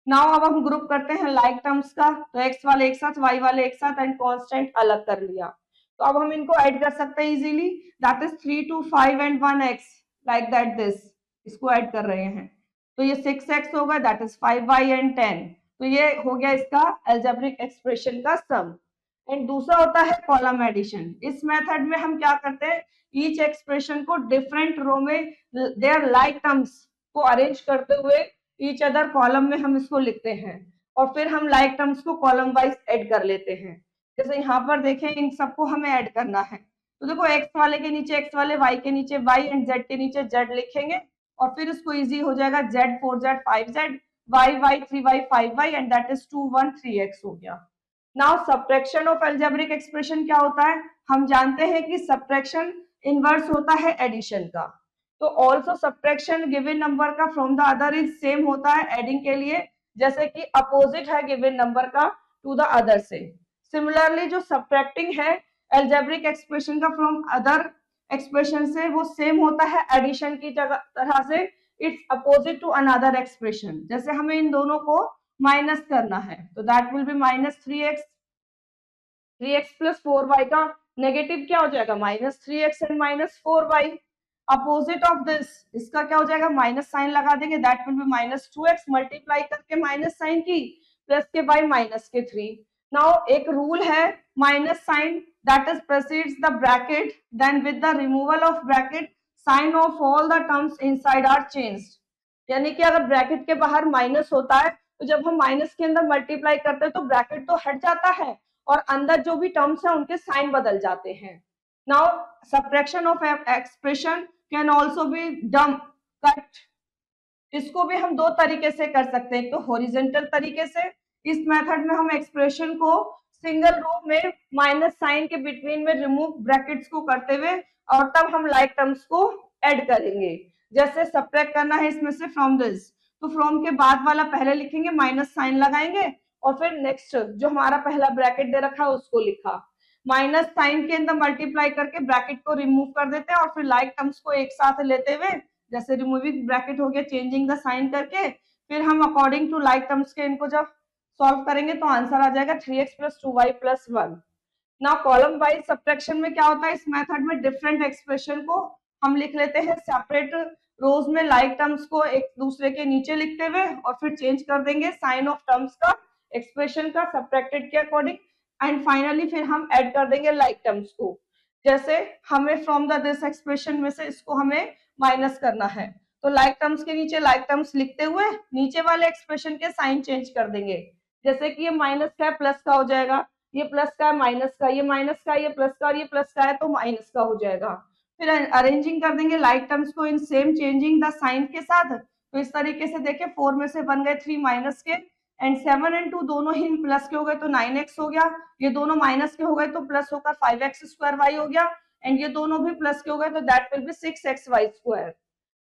नाउ अब हम ग्रुप करते हैं लाइक टर्म्स का, तो एक्स वाले एक साथ, वाई वाले एक साथ एंड कांस्टेंट अलग कर लिया। तो अब हम इनको ऐड कर सकते हैं easily, that is 3 2 5 and 1x like that this, इसको ऐड कर रहे हैं। तो ये 6x होगा, दैट इज 5y एंड 10। तो ये हो गया इसका algebraic एक्सप्रेशन का सम। एंड दूसरा होता है कॉलम एडिशन। इस मेथड में हम क्या करते हैं, ईच एक्सप्रेशन को डिफरेंट रो में देयर लाइक टर्म्स को अरेंज करते हुए ईच अदर कॉलम में हम इसको लिखते हैं और फिर हम लाइक टर्म्स को कॉलम वाइज ऐड कर लेते हैं। जैसे यहाँ पर देखें, इन सबको हमें ऐड करना है, तो देखो x वाले के नीचे x वाले, y के नीचे y एंड z के नीचे z लिखेंगे और फिर इसको इजी हो जाएगा, z 4z 5z, y 3y 5y and that is 2 1 3x हो गया। Now subtraction of algebraic expression क्या होता है, हम जानते हैं कि सब्ट्रैक्शन इनवर्स होता है एडिशन का। तो ऑल्सो सब्ट्रैक्शन गिवन नंबर का from the other is same होता है एडिंग के लिए, जैसे कि अपोजिट है गिवन नंबर का टू द अदर से। सिमिलरली जो सब्ट्रैक्टिंग है algebraic एक्सप्रेशन का फ्रॉम अदर एक्सप्रेशन से, वो सेम होता है एडिशन की तरह से, it's opposite to another expression. जैसे हमें इन दोनों को माइनस करना है तो that will be minus 3x plus 4y का नेगेटिव क्या हो जाएगा, minus 3x and minus 4y। Opposite of this, इसका क्या हो जाएगा, माइनस साइन लगा देंगे, that will be minus 2x multiply करके माइनस साइन की प्लस के बाय माइनस के 3। नाउ एक रूल है, minus sign that is precedes the bracket, then with the removal of bracket sign of all the terms inside are changed. यानी कि अगर bracket के बाहर माइनस होता है तो जब हम माइनस के अंदर मल्टीप्लाई करते हैं तो ब्रैकेट तो हट जाता है और अंदर जो भी टर्म्स हैं उनके साइन बदल जाते हैं। Now subtraction of expression can also be done cut, इसको भी हम दो तरीके से कर सकते हैं, एक तो हॉरिजॉन्टल तरीके से, इस मेथड में हम एक्सप्रेशन को सिंगल रो में माइनस साइन के बिटवीन में रिमूव ब्रैकेट्स को करते हुए और तब हम लाइक टर्म्स को ऐड करेंगे। जैसे सब्ट्रैक्ट करना है इसमें से फ्रॉम दिस, तो फ्रॉम के बाद वाला पहले लिखेंगे, माइनस साइन लगाएंगे और फिर नेक्स्ट जो हमारा पहला ब्रैकेट दे रखा है उसको लिखा, माइनस साइन के अंदर मल्टीप्लाई करके ब्रैकेट को रिमूव कर देते हैं और फिर लाइक टर्म्स को एक साथ लेते हुए, जैसे रिमूविंग ब्रैकेट हो गया चेंजिंग द साइन करके, फिर हम अकॉर्डिंग टू लाइक टर्म्स के इनको जब सॉल्व करेंगे तो आंसर आ जाएगा 3x plus 2y plus 1। Now column wise subtraction में क्या होता है, इस मेथड में डिफरेंट एक्सप्रेशन को हम लिख लेते हैं सेपरेट रोज में, लाइक टर्म्स को एक दूसरे के नीचे लिखते हुए और फिर चेंज कर देंगे साइन ऑफ टर्म्स का एक्सप्रेशन का सब्ट्रैक्टेड के अकॉर्डिंग, एंड फाइनली फिर हम ऐड कर देंगे लाइक टर्म्स को। जैसे हमें फ्रॉम द दिस एक्सप्रेशन में से इसको हमें माइनस करना है तो लाइक टर्म्स के नीचे लाइक टर्म्स लिखते हुए नीचे वाले एक्सप्रेशन के साइन चेंज कर देंगे, जैसे कि ये माइनस का है प्लस का हो जाएगा, ये प्लस का है माइनस का, ये माइनस का, ये प्लस का और ये प्लस का है तो माइनस का हो जाएगा। फिर अरेंजिंग कर देंगे लाइक टर्म्स को in same changing the sign के साथ, तो इस तरीके से देखिए 4 में से बन गए 3 माइनस के, एंड 7 एंड 2 दोनों ही प्लस के हो गए तो 9x हो गया, ये दोनों माइनस के हो गए तो प्लस होकर 5x स्क्वायर y हो गया, एंड ये दोनों भी प्लस के हो गए, तो that will B 6xy²।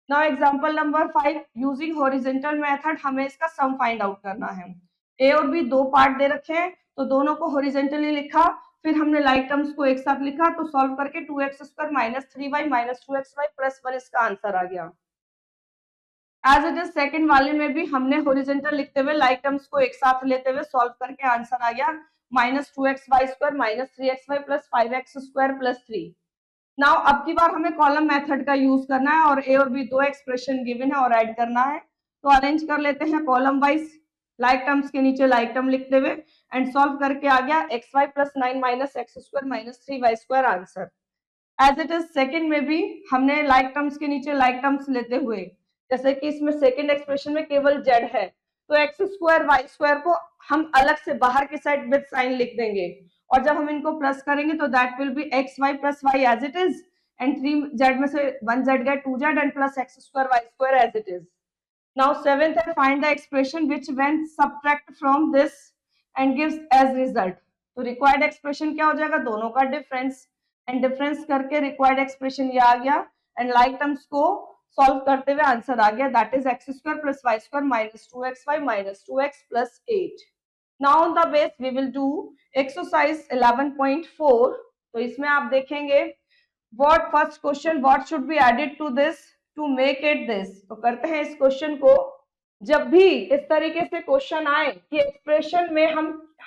Now example number 5, using horizontal method हमें इसका सम फाइंड आउट करना है। ए और बी दो पार्ट दे रखे हैं, तो दोनों को हॉरिजॉन्टली लिखा, फिर हमने लाइक टर्म्स को एक साथ लिखा, तो सॉल्व करके 2x² minus 3y minus 2xy plus 1 इसका आंसर आ गया। एज इट इज सेकंड वाले में भी हमने हॉरिजॉन्टल लिखते हुए लाइक टर्म्स को एक साथ लेते हुए सॉल्व करके आंसर आ गया -2xy² minus 3xy plus 5x² plus 3। Now अब की बार हमें कॉलम मेथड का यूज करना है और ए और बी दो एक्सप्रेशन गिवन है और ऐड करना है, तो अरेंज कर लेते हैं कॉलम वाइज, लाइक टर्म्स के नीचे लाइक टर्म लिखते हुए एंड सॉल्व करके आ गया xy plus 9 minus x² minus 3y² answer. As it is second में भी हमने लाइक टर्म्स के नीचे लाइक टर्म्स लेते हुए, जैसे कि इसमें सेकंड एक्सप्रेशन में केवल z है, तो x² y² को हम अलग से बाहर की साइड विद साइन लिख देंगे, और जब हम इनको प्लस करेंगे तो that will be xy plus y as it is, and 3z में से 1z गया 2z and plus x² y² as it is. Now seventh है, find the expression which when subtract from this and gives as result. तो required expression क्या हो जाएगा, दोनों का डिफरेंस, एंड डिफरेंस करके रिक्वायर्ड एक्सप्रेशन ये आ गया, एंड लाइक टर्म्स को सॉल्व करते हुए आंसर आ गया, that is x² plus y² minus 2xy minus 2x plus 8। Now on the base we will do exercise 11.4। तो इसमें आप देखेंगे what first question, what should be added to this to make it this. तो करते हैं इस question को। जब भी इस तरीके से क्वेश्चन आए कि एक्सप्रेशन में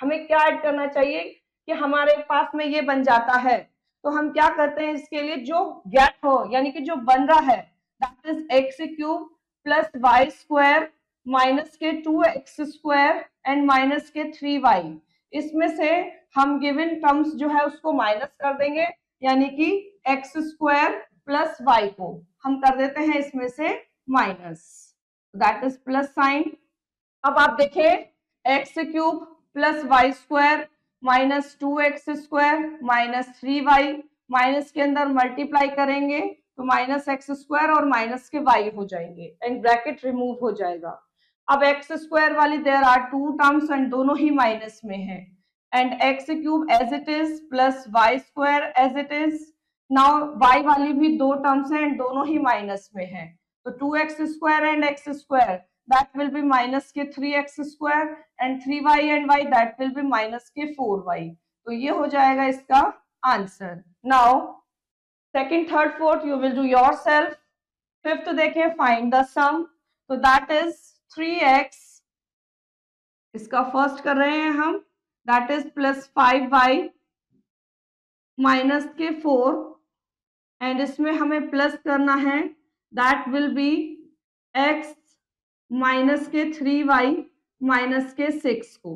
हमें क्या ऐड करना चाहिए कि हमारे पास में ये बन जाता है, तो हम क्या करते हैं इसके लिए, जो गेट हो यानी कि जो बन रहा है that is x³ plus y² minus के 2x² एंड माइनस के 3y, इसमें से हम गिवन टर्म्स जो है उसको माइनस कर देंगे, यानी कि x² प्लस y को हम कर देते हैं इसमें से minus, that is plus sign. अब आप देखें x³ plus y² minus 2x² minus 3y, minus के अंदर मल्टीप्लाई करेंगे तो माइनस x² और माइनस के y हो जाएंगे एंड ब्रैकेट रिमूव हो जाएगा। अब x² वाली there are two terms and दोनों ही माइनस में है, एंड x³ as it is plus y² as it is. Now y वाली भी दो टर्म्स हैं एंड दोनों ही माइनस में है, तो 2x² and x² that will be minus के 3x² and 3y and y that will be minus के 4y। तो ये हो जाएगा इसका answer. Now second third fourth you will do yourself. Fifth देखें फाइंड द सम, तो दैट इज 3x, इसका फर्स्ट कर रहे हैं हम, that is plus 5y minus के 4 एंड इसमें हमें प्लस करना है, that will be x minus के 3y माइनस के 6 को।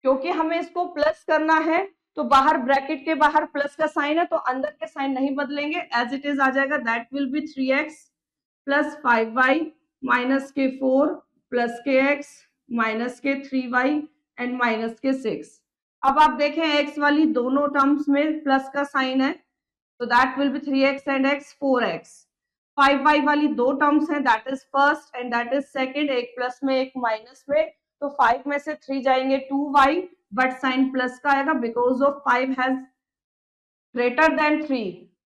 क्योंकि हमें इसको प्लस करना है तो बाहर ब्रैकेट के बाहर प्लस का साइन है, तो अंदर के साइन नहीं बदलेंगे, एज इट इज आ जाएगा, that will B 3x plus 5y minus के 4 प्लस के x माइनस के 3y एंड माइनस के 6। अब आप देखें x वाली दोनों टर्म्स में प्लस का साइन है, तो that will B 3x and x 4x। 5y वाली दो टर्म्स हैं, that is first and that is second, एक प्लस में एक माइनस में, तो 5 में से 3 जाएंगे 2y, बट साइन प्लस का आएगा because of 5 has greater than 3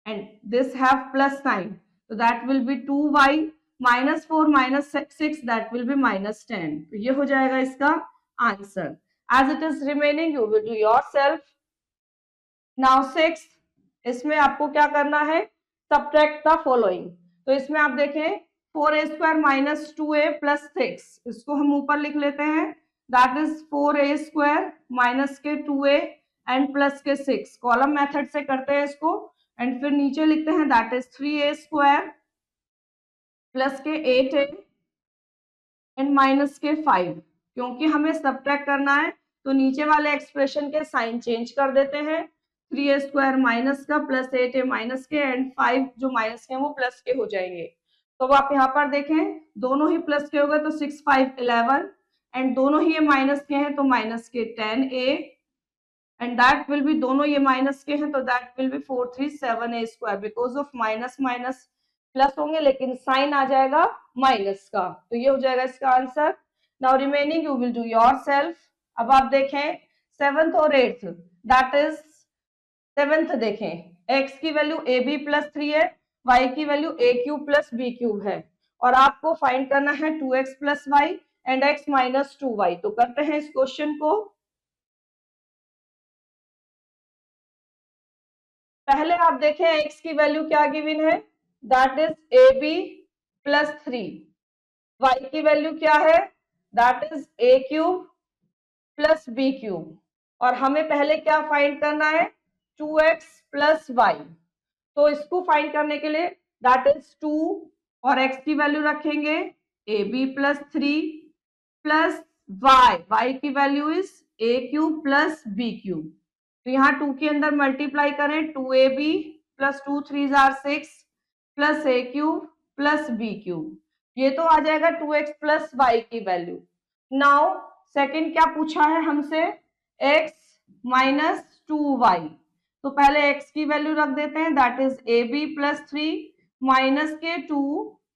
and this have plus sign, तो that will be 2y minus 4 minus 6 that will be minus 10। तो ये हो जाएगा इसका answer. As it is remaining you will do yourself. Now 6, इसमें आपको क्या करना है, सब्ट्रैक्ट द फॉलोइंग। तो इसमें आप देखें 4a² माइनस 2a प्लस 6, इसको हम ऊपर लिख लेते हैं, दैट इज 4a² माइनस के 2a एंड प्लस के 6, कॉलम मेथड से करते हैं इसको, एंड फिर नीचे लिखते हैं दैट इज 3a² प्लस के 8a एंड माइनस के 5। क्योंकि हमें सब्ट्रैक्ट करना है तो नीचे वाले एक्सप्रेशन के साइन चेंज कर देते हैं, 3a² माइनस का प्लस 8a माइनस के एंड 5 जो माइनस के हैं वो प्लस के हो जाएंगे। तो अब आप यहाँ पर देखें दोनों ही प्लस के हो गए, तो 6 5 11 एंड दोनों ही ये माइनस के हैं तो माइनस के 10a and that will B, दोनों ये माइनस के हैं तो that will B 4 3 7a², because of minus minus plus होंगे लेकिन साइन आ जाएगा माइनस का, तो ये हो जाएगा इसका answer. Now remaining you will do yourself. अब आप देखें 7th और 8th, दैट इज 7th देखें x की वैल्यू ए बी प्लस 3 है, y की value a cube plus b cube है, और आपको फाइंड करना है 2x plus y and x minus 2y। तो करते हैं इस क्वेश्चन को। पहले आप देखें x की वैल्यू क्या गिवन है, that is a b plus 3, y की वैल्यू क्या है, that is a cube plus b cube, और हमें पहले क्या फाइंड करना है, 2x प्लस वाई। तो इसको फाइंड करने के लिए दैट इज 2 और x की वैल्यू रखेंगे a b plus 3 plus y की value is a cube plus b cube. तो यहाँ 2 के अंदर मल्टीप्लाई करें, 2ab प्लस 2 3 जार 6 plus a cube plus b cube, ये तो आ जाएगा 2x प्लस वाई की वैल्यू। नाउ सेकंड क्या पूछा है हमसे, x माइनस 2y। तो पहले x की वैल्यू रख देते हैं, that is a b plus 3 minus के 2,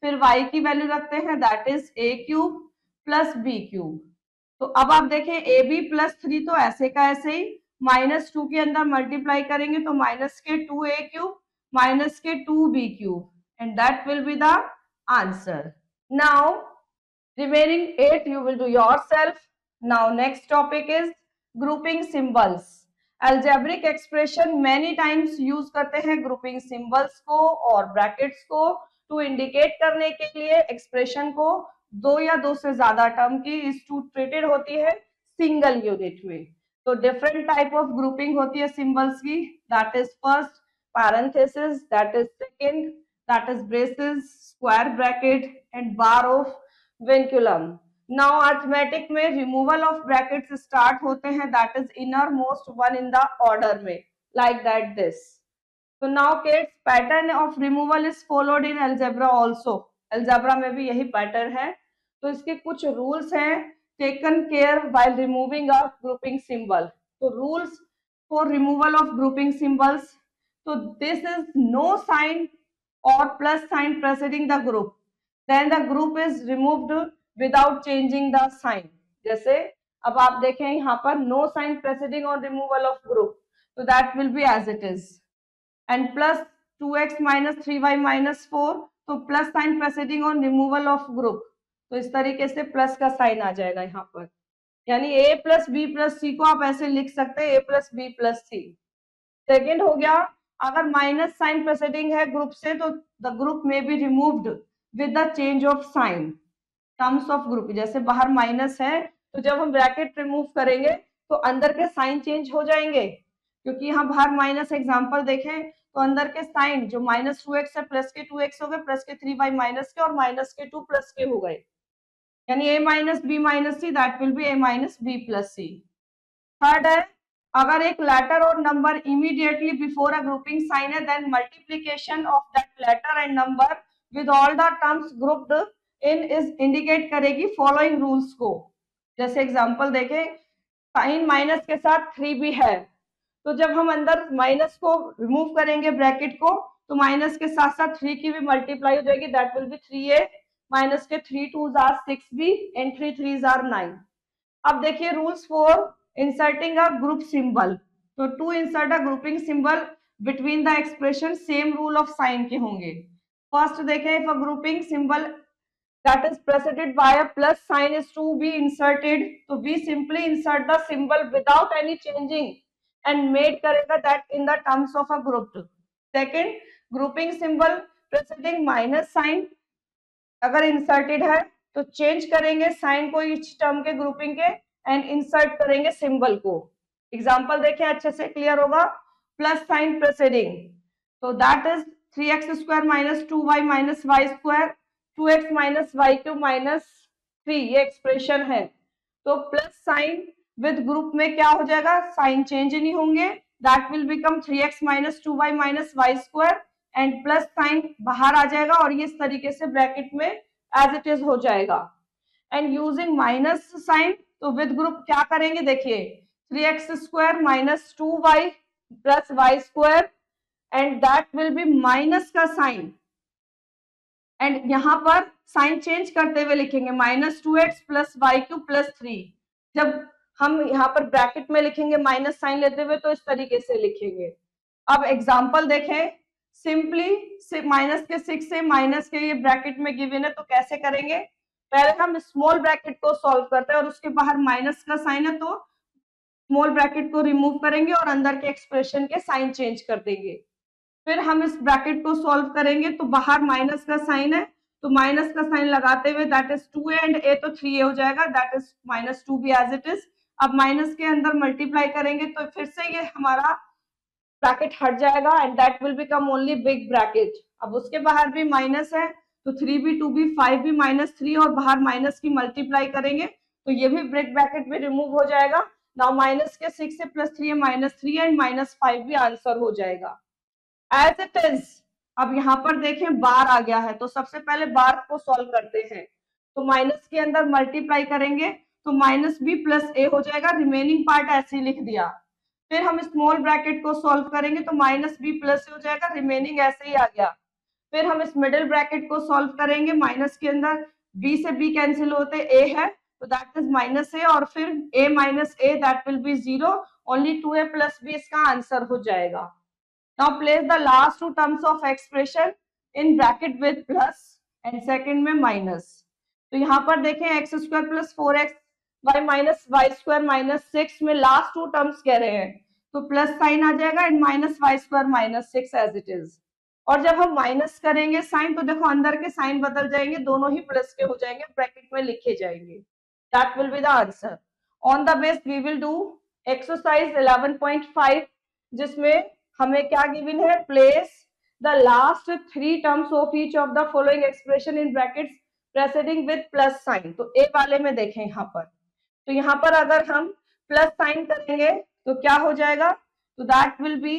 फिर y की वैल्यू रखते हैं, that is a cube plus b cube. तो अब आप देखें ए बी प्लस 3 तो ऐसे का ऐसे ही, माइनस 2 के अंदर मल्टीप्लाई करेंगे तो माइनस के 2 ए क्यूब माइनस के 2 b cube, and that will be the answer. Now remaining 8 you will do yourself. Now next topic is grouping symbols. Algebraic expression many times use करते हैं grouping symbols को और brackets को to indicate करने के लिए expression को दो या दो से ज्यादा टर्म की इस टू ट्रीटेड होती है सिंगल यूनिट में। तो डिफरेंट टाइप ऑफ ग्रुपिंग होती है सिंबल्स की, that is first parenthesis, that is second, that is braces, square bracket and bar of vinculum. Now arithmetic में रिमूवल ऑफ ब्रैकेट्स स्टार्ट होते हैं, that is inner most one in the order में, like that this. So now kids, pattern of removal is followed in algebra also. algebra में भी यही pattern है। तो इसके कुछ रूल्स हैं, taken care while removing a grouping symbol. तो rules for removal of grouping symbols, तो दिस इज नो साइन और plus sign preceding the group, then the group is removed without changing the sign. जैसे अब आप देखें यहाँ पर no sign preceding और रिमूवल ऑफ ग्रुप, तो that will be as it is, and plus 2x minus 3y minus 4, तो plus sign preceding on removal of group, तो इस तरीके से प्लस का साइन आ जाएगा यहाँ पर, यानी a plus b plus c को आप ऐसे लिख सकते हैं a plus b plus c. Second हो गया, अगर माइनस साइन प्रेसिडिंग है ग्रुप से तो द ग्रुप में be removed with the change of sign, terms of group, जैसे बाहर माइनस है तो जब हम ब्रैकेट रिमूव करेंगे तो अंदर के साइन चेंज हो जाएंगे, क्योंकि यहाँ बाहर माइनस एग्जांपल देखें तो अंदर के साइन जो माइनस 2x है प्लस के 2x हो गए, प्लस के 3y माइनस के और माइनस के 2 प्लस के हो गए, यानी a minus b minus c, that will be a minus b plus c. Third है, अगर एक लेटर और number immediately before a grouping sign है, then multiplication of that letter and number with all the terms grouped in is indicate करेगी following rules को। जैसे example देखें, sign minus के साथ 3 भी है, तो जब हम अंदर माइनस को रिमूव करेंगे ब्रैकेट को, तो माइनस के साथ साथ 3 की भी मल्टीप्लाई हो जाएगी, that will B 3a minus के 3 2s are 6b and 3 3s are 9। अब देखिए rules for inserting a group symbol, तो to insert a grouping symbol between the expression same rule of sign के होंगे। फर्स्ट देखें, if a grouping symbol that is preceded by a plus sign is to be inserted, so we simply insert the symbol without any changing and made करेगा that in the terms of a group। second, grouping symbol preceding minus sign अगर inserted है तो change करेंगे sign को each term के grouping के end insert करेंगे symbol को। एग्जांपल देखें अच्छे से क्लियर होगा, प्लस साइन प्रेसिडिंग, तो that is 3x square minus 2y minus y square, 2x minus y cube minus 3, ये एक्सप्रेशन है। तो प्लस साइन विद ग्रुप में क्या हो जाएगा, साइन चेंज नहीं होंगे, that will become 3x minus 2y minus y square, and plus sign बाहर आ जाएगा और ये इस तरीके से ब्रैकेट में एज इट इज हो जाएगा। एंड यूजिंग माइनस साइन, तो विद ग्रुप क्या करेंगे, देखिए 3x square minus 2y plus y square, and that will be minus का साइन, एंड यहाँ पर साइन चेंज करते हुए लिखेंगे minus 2x plus y cube plus 3। जब हम यहाँ पर ब्रैकेट में लिखेंगे माइनस साइन लेते हुए तो इस तरीके से लिखेंगे, अब एग्जाम्पल देखें, सिंपली माइनस के 6 से माइनस के ये ब्रैकेट में गिवन है, तो कैसे करेंगे? पहले हम स्मॉल ब्रैकेट को सॉल्व करते हैं और उसके बाहर माइनस का साइन है तो स्मॉल ब्रैकेट को रिमूव करेंगे और अंदर के एक्सप्रेशन के साइन चेंज कर देंगे। फिर हम इस ब्रैकेट को सॉल्व करेंगे तो बाहर माइनस का साइन है तो माइनस का साइन लगाते हुए that is 2a and a तो 3a हो जाएगा, that is minus 2b as it is. अब माइनस के अंदर मल्टीप्लाई करेंगे तो फिर से ये हमारा ब्रैकेट हट जाएगा and that will become only big bracket. अब उसके बाहर भी माइनस है तो 3b 2b 5b माइनस 3 और बाहर माइनस की मल्टीप्लाई करेंगे तो ये भी बिग ब्रैकेट भी रिमूव हो जाएगा। नाउ माइनस के 6 से प्लस 3 माइनस 3 एंड माइनस 5 भी आंसर हो जाएगा एज इट इज। अब यहाँ पर देखें बार आ गया है तो सबसे पहले बार को सॉल्व करते हैं, तो माइनस के अंदर मल्टीप्लाई करेंगे तो माइनस बी प्लस ए हो जाएगा, रिमेनिंग पार्ट ऐसे ही लिख दिया। फिर हम स्मॉल ब्रैकेट को सॉल्व करेंगे तो माइनस बी प्लस ए हो जाएगा, रिमेनिंग ऐसे ही आ गया। फिर हम इस मिडिल ब्रैकेट को सॉल्व करेंगे, माइनस के अंदर बी से बी कैंसिल होते ए है तो दैट इज माइनस ए और फिर a minus a that will be 0, only 2a plus b इसका आंसर हो जाएगा। Now place the last two terms of expression in bracket with plus and second में minus। तो यहाँ पर देखें x square plus 4x y minus y square minus 6 में last to terms कह रहे हैं तो प्लस साइन आ जाएगा and minus y square minus 6 as it is. और जब हम माइनस करेंगे साइन तो देखो अंदर के साइन बदल जाएंगे, दोनों ही प्लस के हो जाएंगे, ब्रैकेट में लिखे जाएंगे। That will be the answer. On the base we will do exercise 11.5 जिसमें हमें क्या गिवन है, place the last three terms of each of the following expression in brackets preceding with plus sign. तो a वाले में देखें यहाँ पर, तो यहाँ पर अगर हम प्लस साइन करेंगे तो क्या हो जाएगा, तो दैट विल बी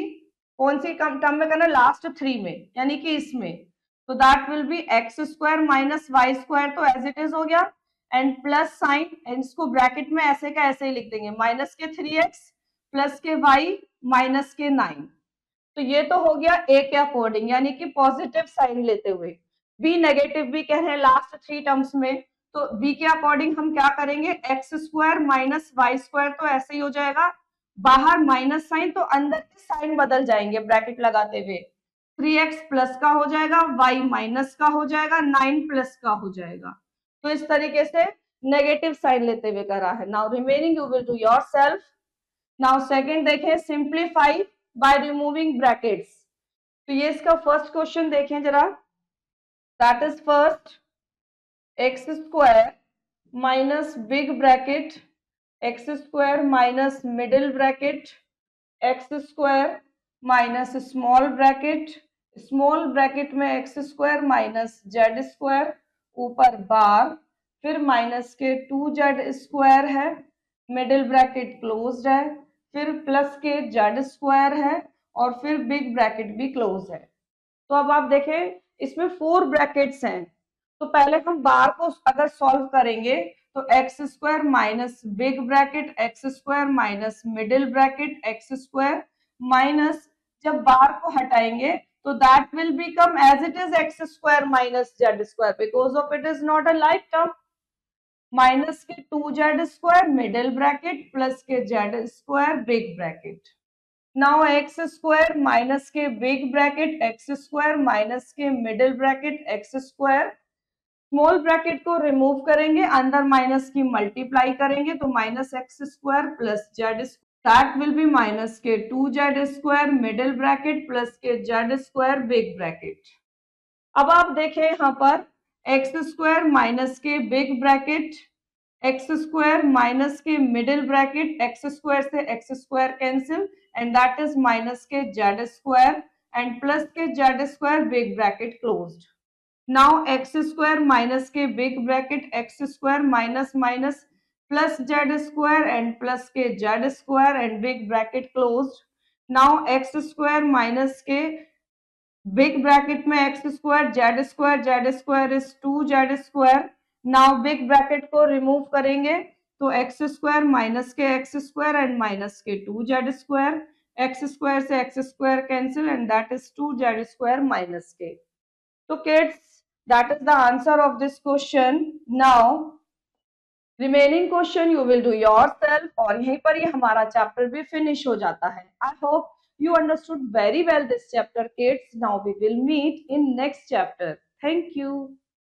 कौन सी टर्म में करना, लास्ट थ्री में यानी कि इसमें, तो that will be x square minus y square तो एज इट इज हो गया एंड प्लस साइन इसको ब्रैकेट में ऐसे का ऐसे ही लिख देंगे, माइनस के 3x प्लस के y माइनस के 9। तो ये तो हो गया ए के अकॉर्डिंग यानी कि पॉजिटिव साइन लेते हुए। बी नेगेटिव भी कह रहे हैं लास्ट थ्री टर्म्स में, तो बी के अकॉर्डिंग हम क्या करेंगे, x square minus y square तो ऐसे ही हो जाएगा, बाहर माइनस साइन तो अंदर के साइन बदल जाएंगे ब्रैकेट लगाते हुए, 3x प्लस का हो जाएगा, y माइनस का हो जाएगा, 9 प्लस का हो जाएगा। तो इस तरीके से नेगेटिव साइन लेते हुए करा है। Now remaining you will do yourself. Now second देखें, सिंप्लीफाई बाय रिमूविंग ब्रैकेट्स। तो ये इसका फर्स्ट क्वेश्चन देखें जरा, that is first x square minus big bracket x square minus middle bracket x square minus small bracket में x square minus z square, ऊपर bar, फिर minus के 2z square है, मिडिल ब्रैकेट क्लोज्ड है, फिर plus के z square है और फिर बिग ब्रैकेट भी क्लोज है। तो अब आप देखें इसमें 4 ब्रैकेट्स हैं, तो पहले हम बार को अगर सॉल्व करेंगे तो x square minus big bracket x square minus middle bracket x square minus, जब बार को हटाएंगे तो that will become as it is x square minus z square because of it is not a like term, minus के 2z square middle bracket plus के z square big bracket. Now x square minus के big bracket x square minus के middle bracket x square, small bracket को remove करेंगे, अंदर minus की multiply करेंगे तो minus x square plus Z, that will be minus के 2z square middle bracket plus के z स्क्वायर बिग ब्रैकेट। अब आप देखें यहाँ पर एक्स स्क्वायर माइनस के big bracket x square minus के मिडिल ब्रैकेट, एक्स स्क्वायर से x square cancel and that is minus के जेड स्क्वायर एंड प्लस के z square big bracket closed. Now x square minus के big bracket x square minus minus plus z square and plus के z square and big bracket closed. Now x square minus के big bracket में x square z square is 2z square. Now big bracket को remove करेंगे तो x square minus के x square and minus के 2z square, x square से x square cancel and that is 2z square minus के। तो kids that is the answer of this question. Now remaining question you will do yourself और यहीं पर ही हमारा chapter भी finish हो जाता है। I hope You understood very well this chapter, kids. Now we will meet in next chapter. Thank you.